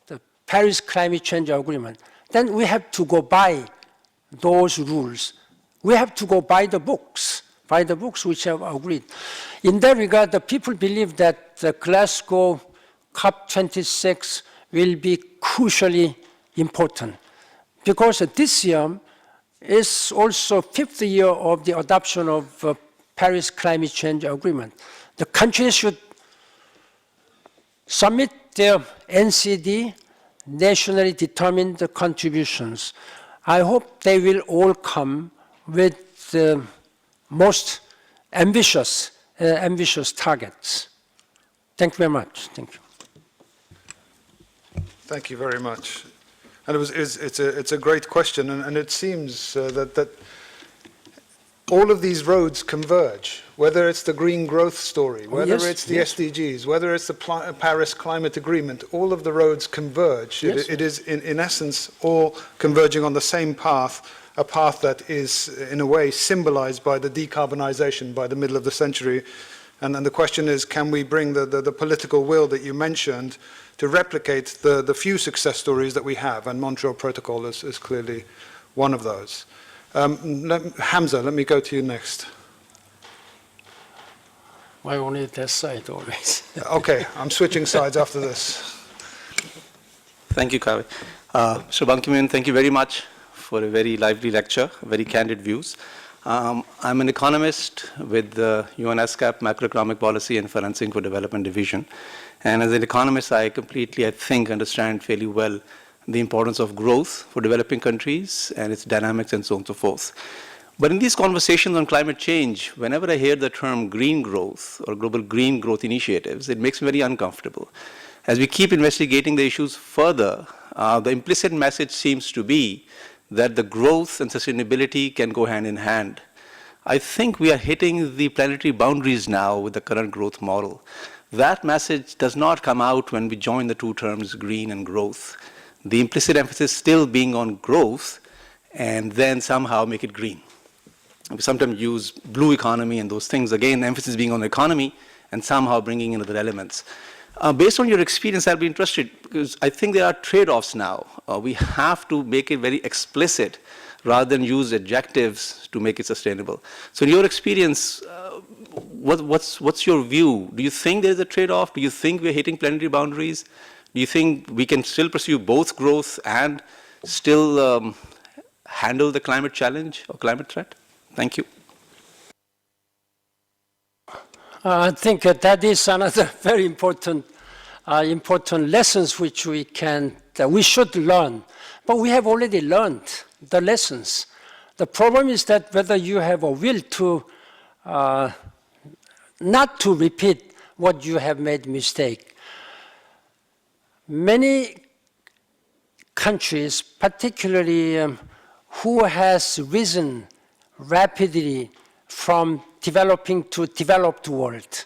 the Paris Climate Change Agreement, then we have to go by those rules. We have to go by the books which have agreed. In that regard, the people believe that the Glasgow COP26 will be crucially important because this year is also 5th year of the adoption of Paris Climate Change Agreement. The countries should submit their NCD, nationally determined contributions. I hope they will all come with the most ambitious targets. Thank you very much. Thank you. Thank you very much. And it's a great question, and it seems that all of these roads converge, whether it's the green growth story, whether it's the SDGs, whether it's the Paris Climate Agreement, all of the roads converge. Yes. It is, in essence, all converging on the same path, a path that is, in a way, symbolized by the decarbonization by the middle of the century. And the question is, can we bring the political will that you mentioned to replicate the few success stories that we have? And Montreal Protocol is clearly one of those. Hamza, let me go to you next. Why only that side always? Okay, I'm switching sides after this. Thank you, Kavi. Mr. Ban Ki-moon, thank you very much for a very lively lecture, very candid views. I'm an economist with the UN ESCAP Macroeconomic Policy and Financing for Development Division. And as an economist, I think, understand fairly well the importance of growth for developing countries and its dynamics and so on and so forth. But in these conversations on climate change, whenever I hear the term green growth or global green growth initiatives, it makes me very uncomfortable. As we keep investigating the issues further, the implicit message seems to be that the growth and sustainability can go hand in hand. I think we are hitting the planetary boundaries now with the current growth model. That message does not come out when we join the two terms green and growth. The implicit emphasis still being on growth and then somehow make it green. We sometimes use blue economy and those things, again, emphasis being on economy and somehow bringing in other elements. Based on your experience, I'll be interested because I think there are trade-offs now. We have to make it very explicit rather than use adjectives to make it sustainable. So in your experience, what's your view? Do you think there's a trade-off? Do you think we're hitting planetary boundaries? Do you think we can still pursue both growth and still handle the climate challenge or climate threat? Thank you. I think that is another very important lessons which we should learn. But we have already learned the lessons. The problem is that whether you have a will to not to repeat what you have made mistake. Many countries, particularly who has risen rapidly from developing to developed world.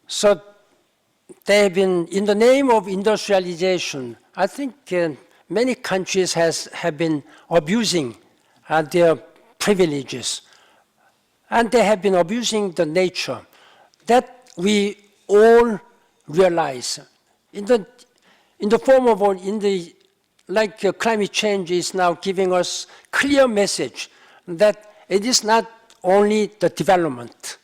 So they have been, in the name of industrialization, I think many countries have been abusing their privileges. And they have been abusing the nature. That we all realize. In the form of, climate change is now giving us clear message that it is not only the development,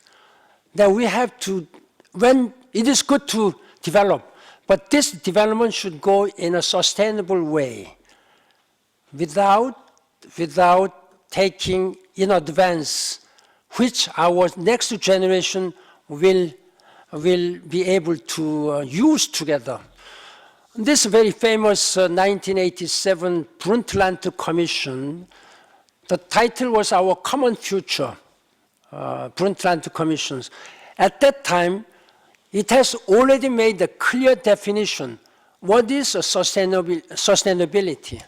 that we have to, when it is good to develop, but this development should go in a sustainable way without taking in advance which our next generation will be able to use together. This very famous 1987 Brundtland Commission, the title was Our Common Future, Brundtland Commissions. At that time, it has already made a clear definition. What is sustainability?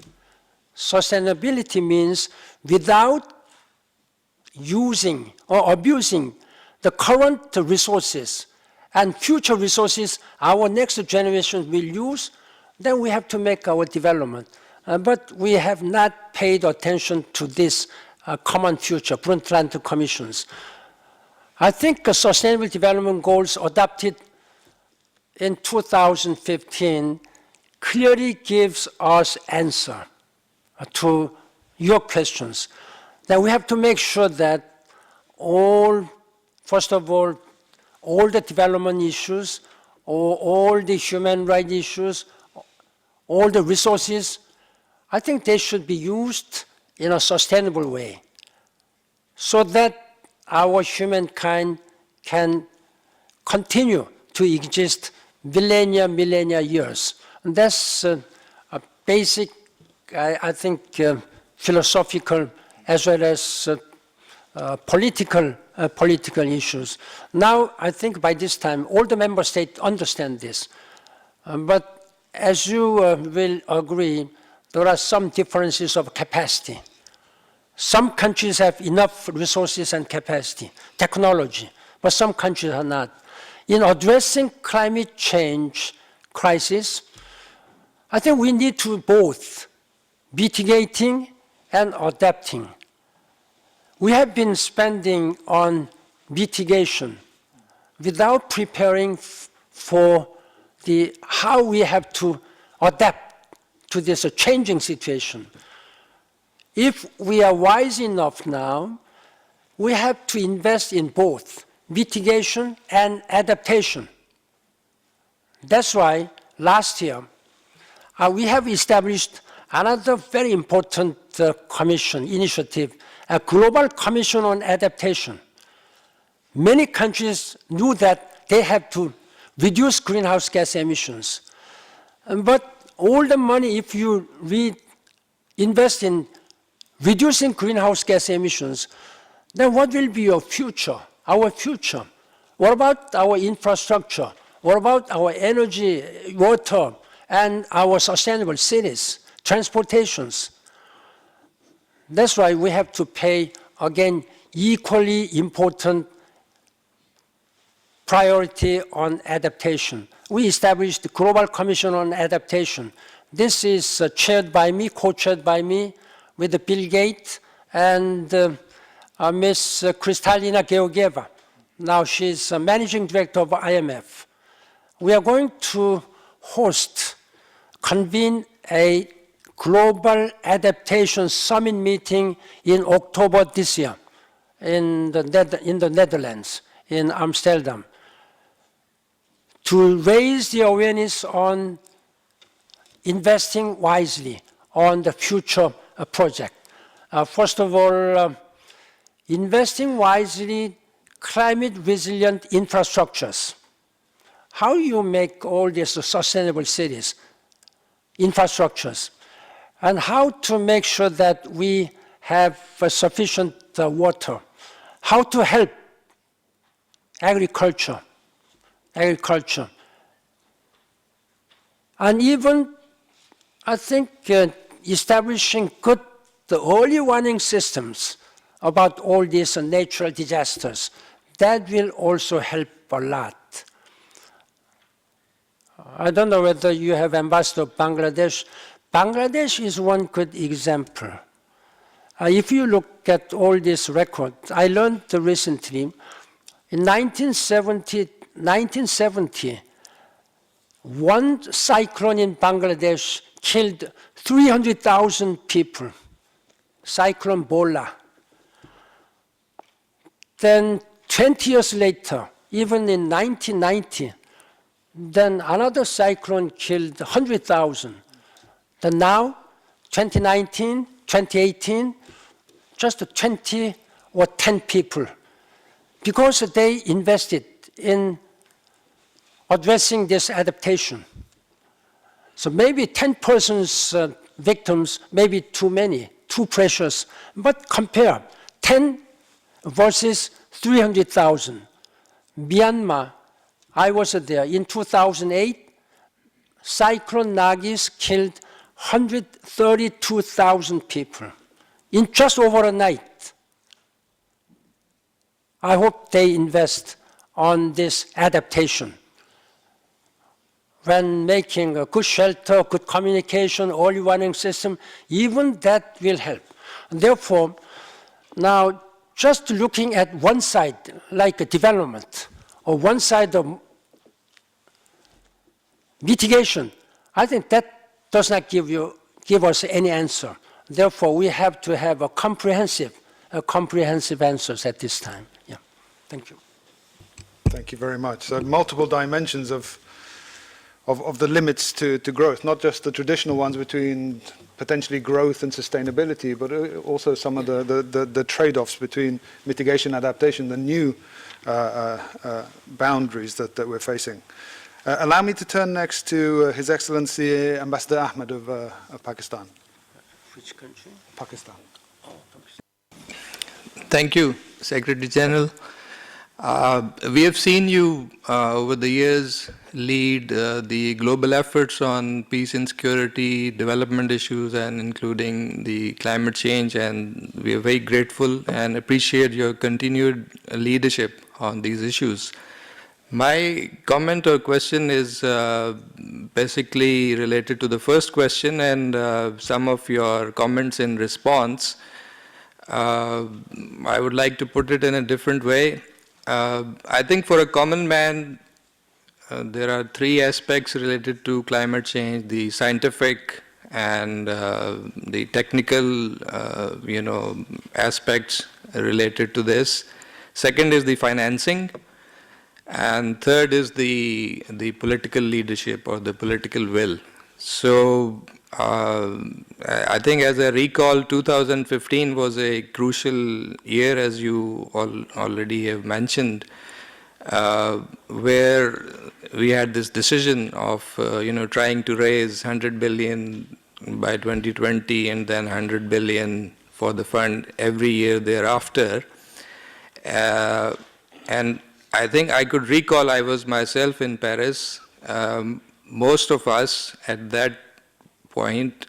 Sustainability means without using or abusing the current resources and future resources our next generation will use, then we have to make our development. But we have not paid attention to this common future, Brundtland Commissions. I think Sustainable Development Goals adopted in 2015 clearly gives us answer to your questions. That we have to make sure that first of all the development issues, or all the human rights issues, all the resources, I think they should be used in a sustainable way so that our humankind can continue to exist millennia years. And that's a basic, I think, philosophical as well as political issues. Now, I think by this time, all the member states understand this. But as you will agree, there are some differences of capacity. Some countries have enough resources and capacity, technology, but some countries are not. In addressing climate change crisis, I think we need to both mitigating and adapting. We have been spending on mitigation without preparing for how we have to adapt to this changing situation. If we are wise enough now, we have to invest in both mitigation and adaptation. That's why last year we have established another very important commission initiative, a global commission on adaptation. Many countries knew that they have to reduce greenhouse gas emissions. But all the money, if you invest in reducing greenhouse gas emissions, then what will be your future, our future? What about our infrastructure? What about our energy, water, and our sustainable cities, transportations? That's why we have to pay, again, equally important priority on adaptation. We established the Global Commission on Adaptation. This is chaired by me, co-chaired by me, with Bill Gates and Ms. Kristalina Georgieva. Now she's managing director of IMF. We are going to convene a global adaptation summit meeting in October this year in the Netherlands. in Amsterdam to raise the awareness on investing wisely on the future project. First of all, investing wisely climate-resilient infrastructures. How you make all these sustainable cities, infrastructures, and how to make sure that we have sufficient water, how to help agriculture, and even, I think, establishing good early warning systems about all these natural disasters. That will also help a lot. I don't know whether you have ambassador of Bangladesh. Bangladesh is one good example. If you look at all these records, I learned recently, in 1970, one cyclone in Bangladesh killed 300,000 people, Cyclone Bola. Then 20 years later, even in 1990, then another cyclone killed 100,000. Then now, 2019, 2018, just 20 or 10 people, because they invested in addressing this adaptation. So maybe 10 persons victims, maybe too many, too precious, but compare 10 versus 300,000. Myanmar, I was there in 2008, Cyclone Nagis killed 132,000 people in just over a night. I hope they invest on this adaptation. When making a good shelter, good communication, early warning system, even that will help. And therefore, now just looking at one side, like a development, or one side of mitigation, I think that does not give us any answer. Therefore, we have to have a comprehensive answers at this time. Yeah, thank you. Thank you very much. So multiple dimensions of the limits to growth, not just the traditional ones between potentially growth and sustainability, but also some of the trade-offs between mitigation and adaptation, the new boundaries that we're facing. Allow me to turn next to His Excellency Ambassador Ahmed of Pakistan. Which country? Pakistan. Oh, Pakistan. Thank you, Secretary General. We have seen you over the years lead the global efforts on peace and security, development issues, and including the climate change, and we are very grateful and appreciate your continued leadership on these issues. My comment or question is basically related to the first question and some of your comments in response. I would like to put it in a different way. I think for a common man, there are three aspects related to climate change: the scientific and the technical, aspects related to this. Second is the financing, and third is the political leadership or the political will. So I think, as I recall, 2015 was a crucial year, as you already have mentioned, where we had this decision of trying to raise 100 billion by 2020 and then 100 billion for the fund every year thereafter. And I think I could recall I was myself in Paris. Most of us at that point,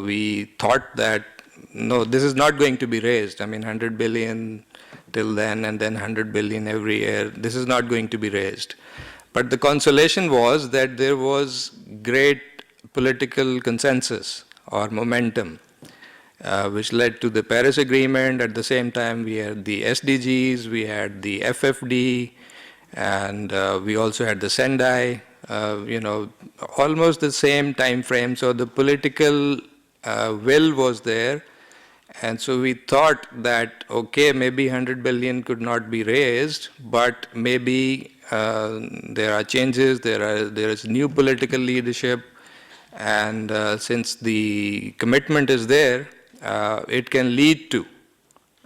we thought that, no, this is not going to be raised. I mean, 100 billion till then and then 100 billion every year, this is not going to be raised. But the consolation was that there was great political consensus or momentum, which led to the Paris Agreement. At the same time, we had the SDGs, we had the FFD, and we also had the Sendai, almost the same time frame. So the political will was there, And so we thought that, okay, maybe 100 billion could not be raised, but maybe there are changes, there is new political leadership, and since the commitment is there, it can lead to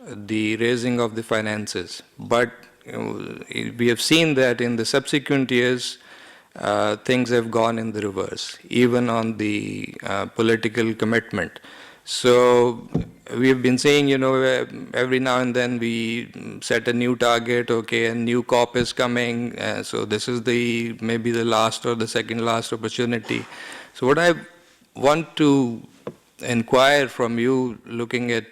the raising of the finances. But we have seen that in the subsequent years, things have gone in the reverse, even on the political commitment. So we've been saying, every now and then we set a new target, okay, a new COP is coming, so this is maybe the last or the second last opportunity. So what I want to inquire from you, looking at,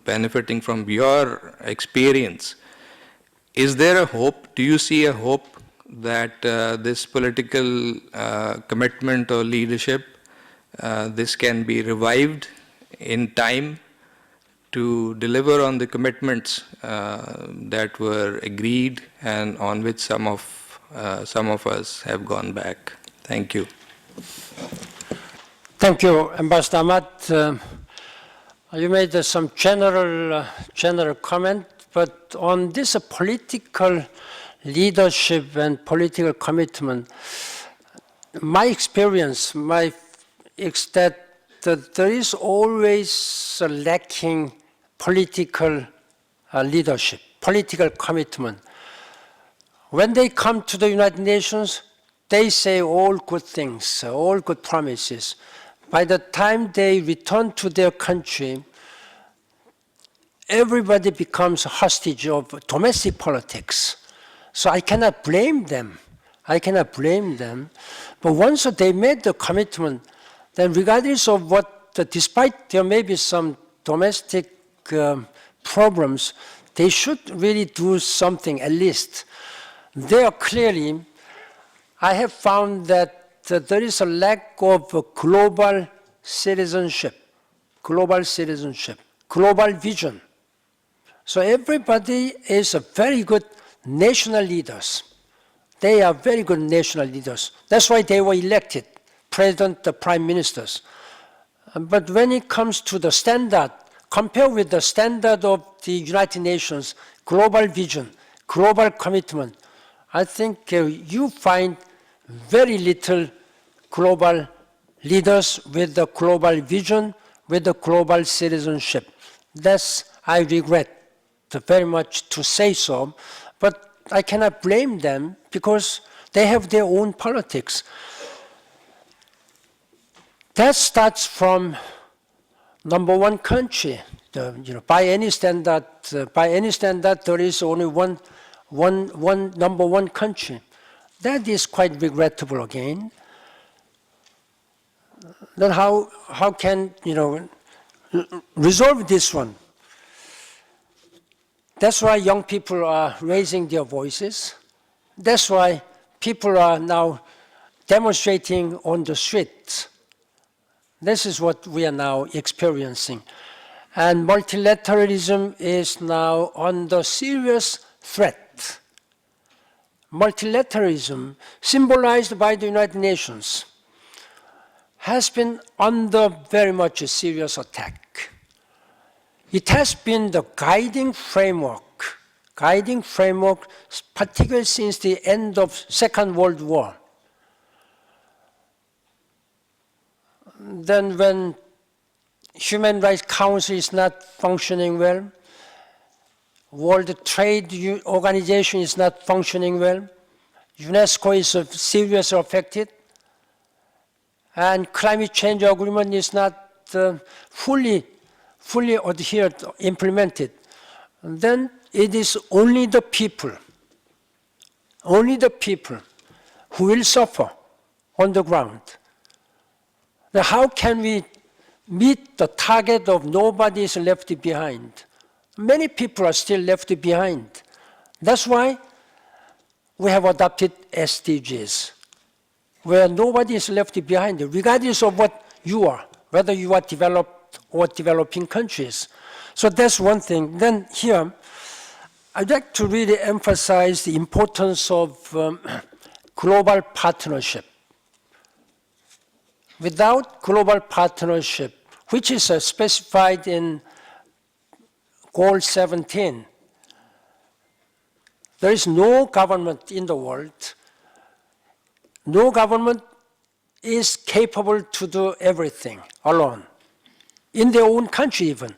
benefiting from your experience, is there a hope? Do you see a hope that this political commitment or leadership, this can be revived in time to deliver on the commitments that were agreed and on which some of us have gone back? Thank you. Thank you, Ambassador Ahmad. You made some general comment, but on this political leadership and political commitment, my experience is that there is always a lacking political leadership, political commitment. When they come to the United Nations, they say all good things, all good promises. By the time they return to their country, everybody becomes a hostage of domestic politics. So I cannot blame them. But once they made the commitment, then regardless of what, despite there may be some domestic problems, they should really do something at least. There clearly, I have found that there is a lack of global citizenship, global vision. So everybody is a very good national leaders. They are very good national leaders. That's why they were elected, president, the prime ministers. But when it comes to the standard, compared with the standard of the United Nations, global vision, global commitment, I think you find very little global leaders with the global vision, with the global citizenship. That's, I regret very much to say so, but I cannot blame them because they have their own politics. That starts from number one country. By any standard, there is only one number one country. That is quite regrettable again. Then how can resolve this one? That's why young people are raising their voices. That's why people are now demonstrating on the streets. This is what we are now experiencing. And multilateralism is now under serious threat. Multilateralism, symbolized by the United Nations, has been under very much a serious attack. It has been the guiding framework, particularly since the end of Second World War. Then when Human Rights Council is not functioning well, World Trade Organization is not functioning well, UNESCO is seriously affected, and climate change agreement is not fully adhered, implemented. And then it is only the people who will suffer on the ground. Now how can we meet the target of nobody is left behind? Many people are still left behind. That's why we have adopted SDGs, where nobody is left behind, regardless of what you are, whether you are developed or developing countries. So that's one thing. Then here, I'd like to really emphasize the importance of global partnership. Without global partnership, which is specified in Goal 17. There is no government in the world, no government is capable to do everything alone, in their own country even.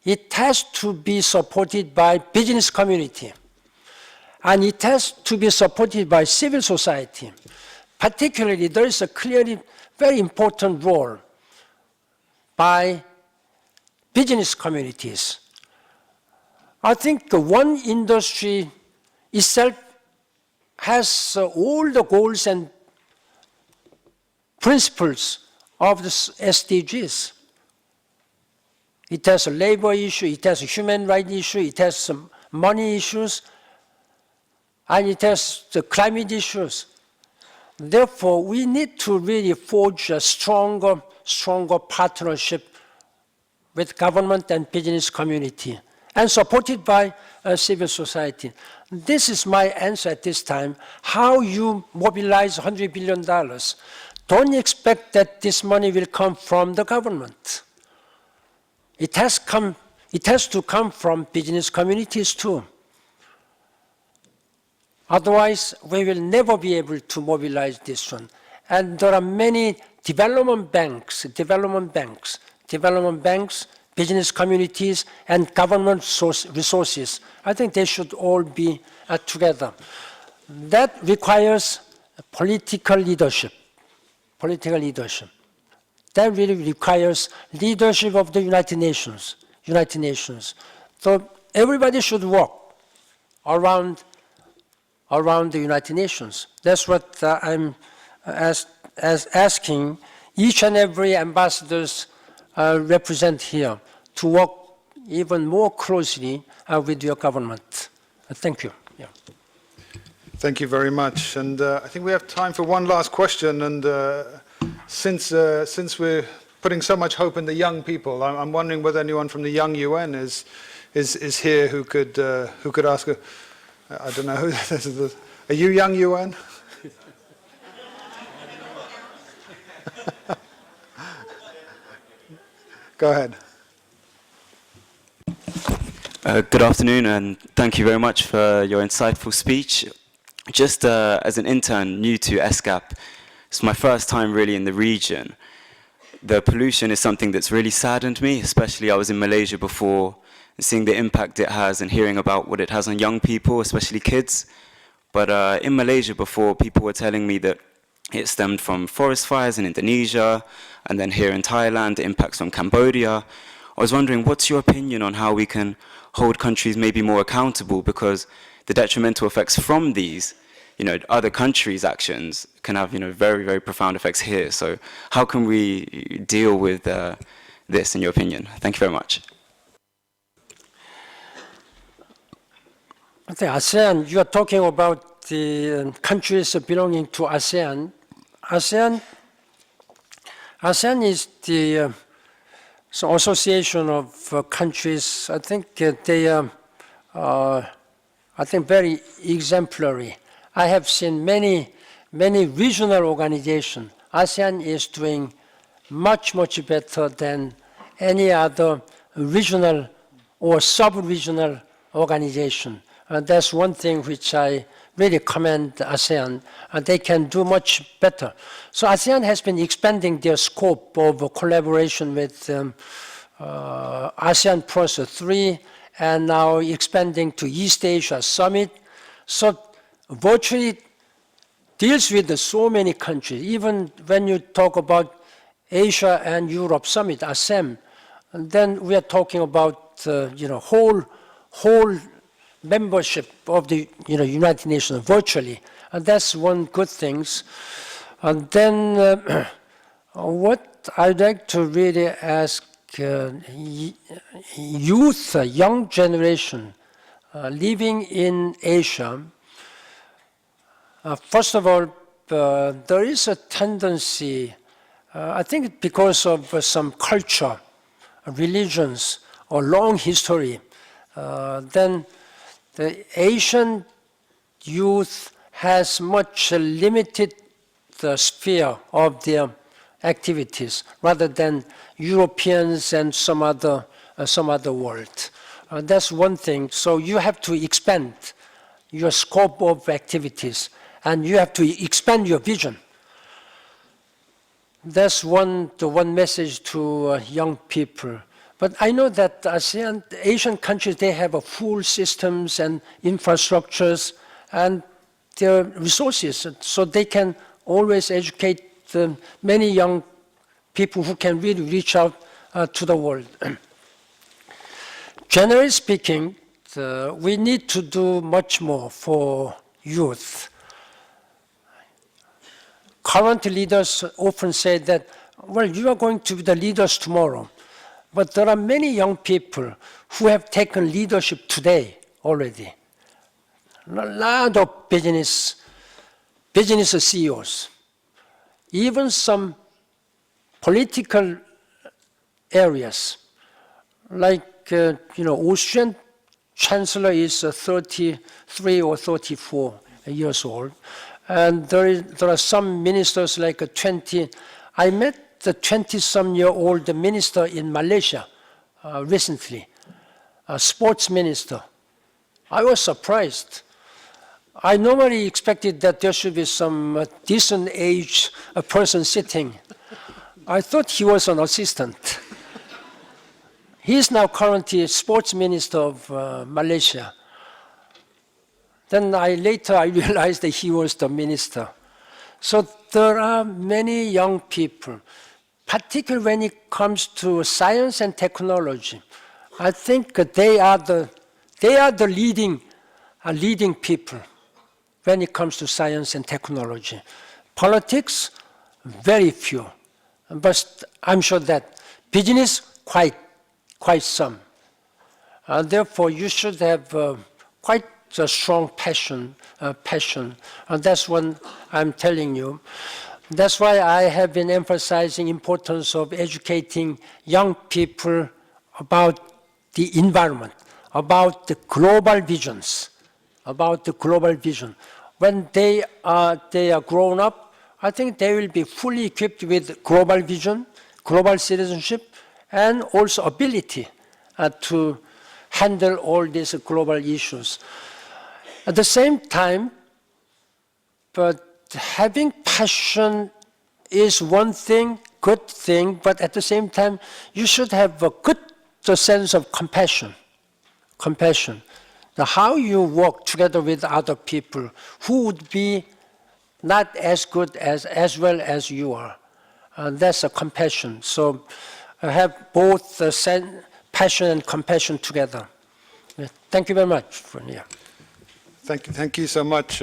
It has to be supported by business community, and it has to be supported by civil society. Particularly, there is a clearly very important role by business communities. I think one industry itself has all the goals and principles of the SDGs. It has a labor issue, it has a human rights issue, it has some money issues, and it has the climate issues. Therefore, we need to really forge a stronger partnership with government and business community, and supported by civil society. This is my answer at this time. How you mobilize $100 billion. Don't expect that this money will come from the government. It has to come from business communities too. Otherwise, we will never be able to mobilize this one. And there are many development banks, business communities, and government resources. I think they should all be together. That requires political leadership. That really requires leadership of the United Nations. So everybody should work around the United Nations. That's what I'm asking each and every ambassadors represent here to work even more closely with your government. Thank you. Yeah. Thank you very much. And I think we have time for one last question. And since we're putting so much hope in the young people, I'm wondering whether anyone from the young UN is here who could ask a, I don't know who this is. Are you young UN? Go ahead. Good afternoon, and thank you very much for your insightful speech. Just as an intern new to ESCAP, it's my first time really in the region. The pollution is something that's really saddened me, especially I was in Malaysia before, and seeing the impact it has and hearing about what it has on young people, especially kids. But in Malaysia before, people were telling me that it stemmed from forest fires in Indonesia, and then here in Thailand, impacts from Cambodia. I was wondering, what's your opinion on how we can hold countries maybe more accountable, because the detrimental effects from these, other countries' actions can have, very, very profound effects here. So how can we deal with this, in your opinion? Thank you very much. I think ASEAN, you are talking about the countries belonging to ASEAN. ASEAN is the association of countries. I think they are, very exemplary. I have seen many regional organizations. ASEAN is doing much better than any other regional or sub-regional organization. And that's one thing which I really commend ASEAN, and they can do much better. So ASEAN has been expanding their scope of collaboration with ASEAN Plus 3, and now expanding to East Asia Summit. So virtually deals with so many countries. Even when you talk about Asia and Europe Summit, ASEM, and then we are talking about whole membership of the United Nations virtually, and that's one good thing. And then what I'd like to really ask youth, young generation living in Asia. First of all, there is a tendency, I think because of some culture, religions, or long history, then the Asian youth has much limited the sphere of their activities rather than Europeans and some other world. That's one thing. So you have to expand your scope of activities, and you have to expand your vision. That's the one message to young people. But I know that ASEAN, Asian countries, they have full systems and infrastructures and their resources, so they can always educate many young people who can really reach out to the world. Generally speaking, we need to do much more for youth. Current leaders often say that, well, you are going to be the leaders tomorrow. But there are many young people who have taken leadership today already. A lot of business CEOs, even some political areas, like Austrian Chancellor is 33 or 34 years old, and there are some ministers like 20. I met the 20-some-year-old minister in Malaysia recently, a sports minister. I was surprised. I normally expected that there should be some decent age person sitting. I thought he was an assistant. He is now currently sports minister of Malaysia. Then later I realized that he was the minister. So there are many young people, particularly when it comes to science and technology. I think they are the leading people when it comes to science and technology. Politics, very few. But I'm sure that business, quite some. Therefore, you should have quite a strong passion, and that's what I'm telling you. That's why I have been emphasizing importance of educating young people about the environment, about the global visions, When they are grown up, I think they will be fully equipped with global vision, global citizenship, and also ability to handle all these global issues. At the same time, but having passion is one thing, good thing, but at the same time, you should have a good sense of compassion. How you work together with other people who would be not as good as well as you are. That's a compassion. So have both passion and compassion together. Thank you very much. Thank you so much,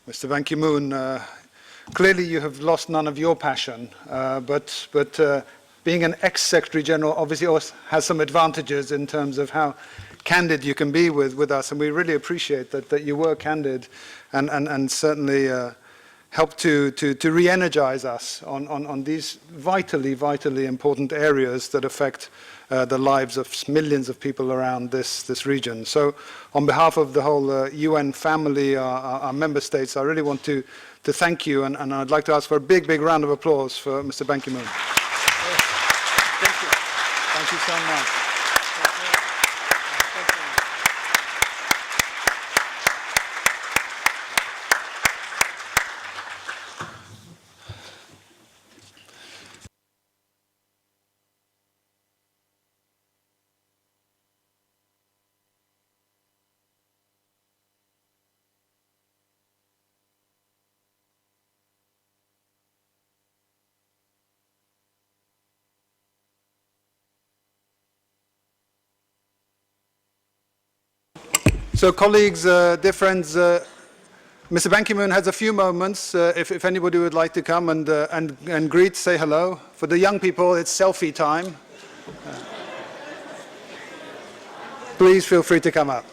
Mr. Ban Ki-moon. Clearly you have lost none of your passion, but being an ex-Secretary General obviously also has some advantages in terms of how candid you can be with us, and we really appreciate that you were candid and certainly helped to re-energize us on these vitally important areas that affect the lives of millions of people around this region. So on behalf of the whole UN family, our member states, I really want to thank you, and I'd like to ask for a big round of applause for Mr. Ban Ki-moon. Thank you. Thank you so much. So colleagues, dear friends, Mr. Ban Ki-moon has a few moments if anybody would like to come and greet, say hello. For the young people, it's selfie time. Please feel free to come up.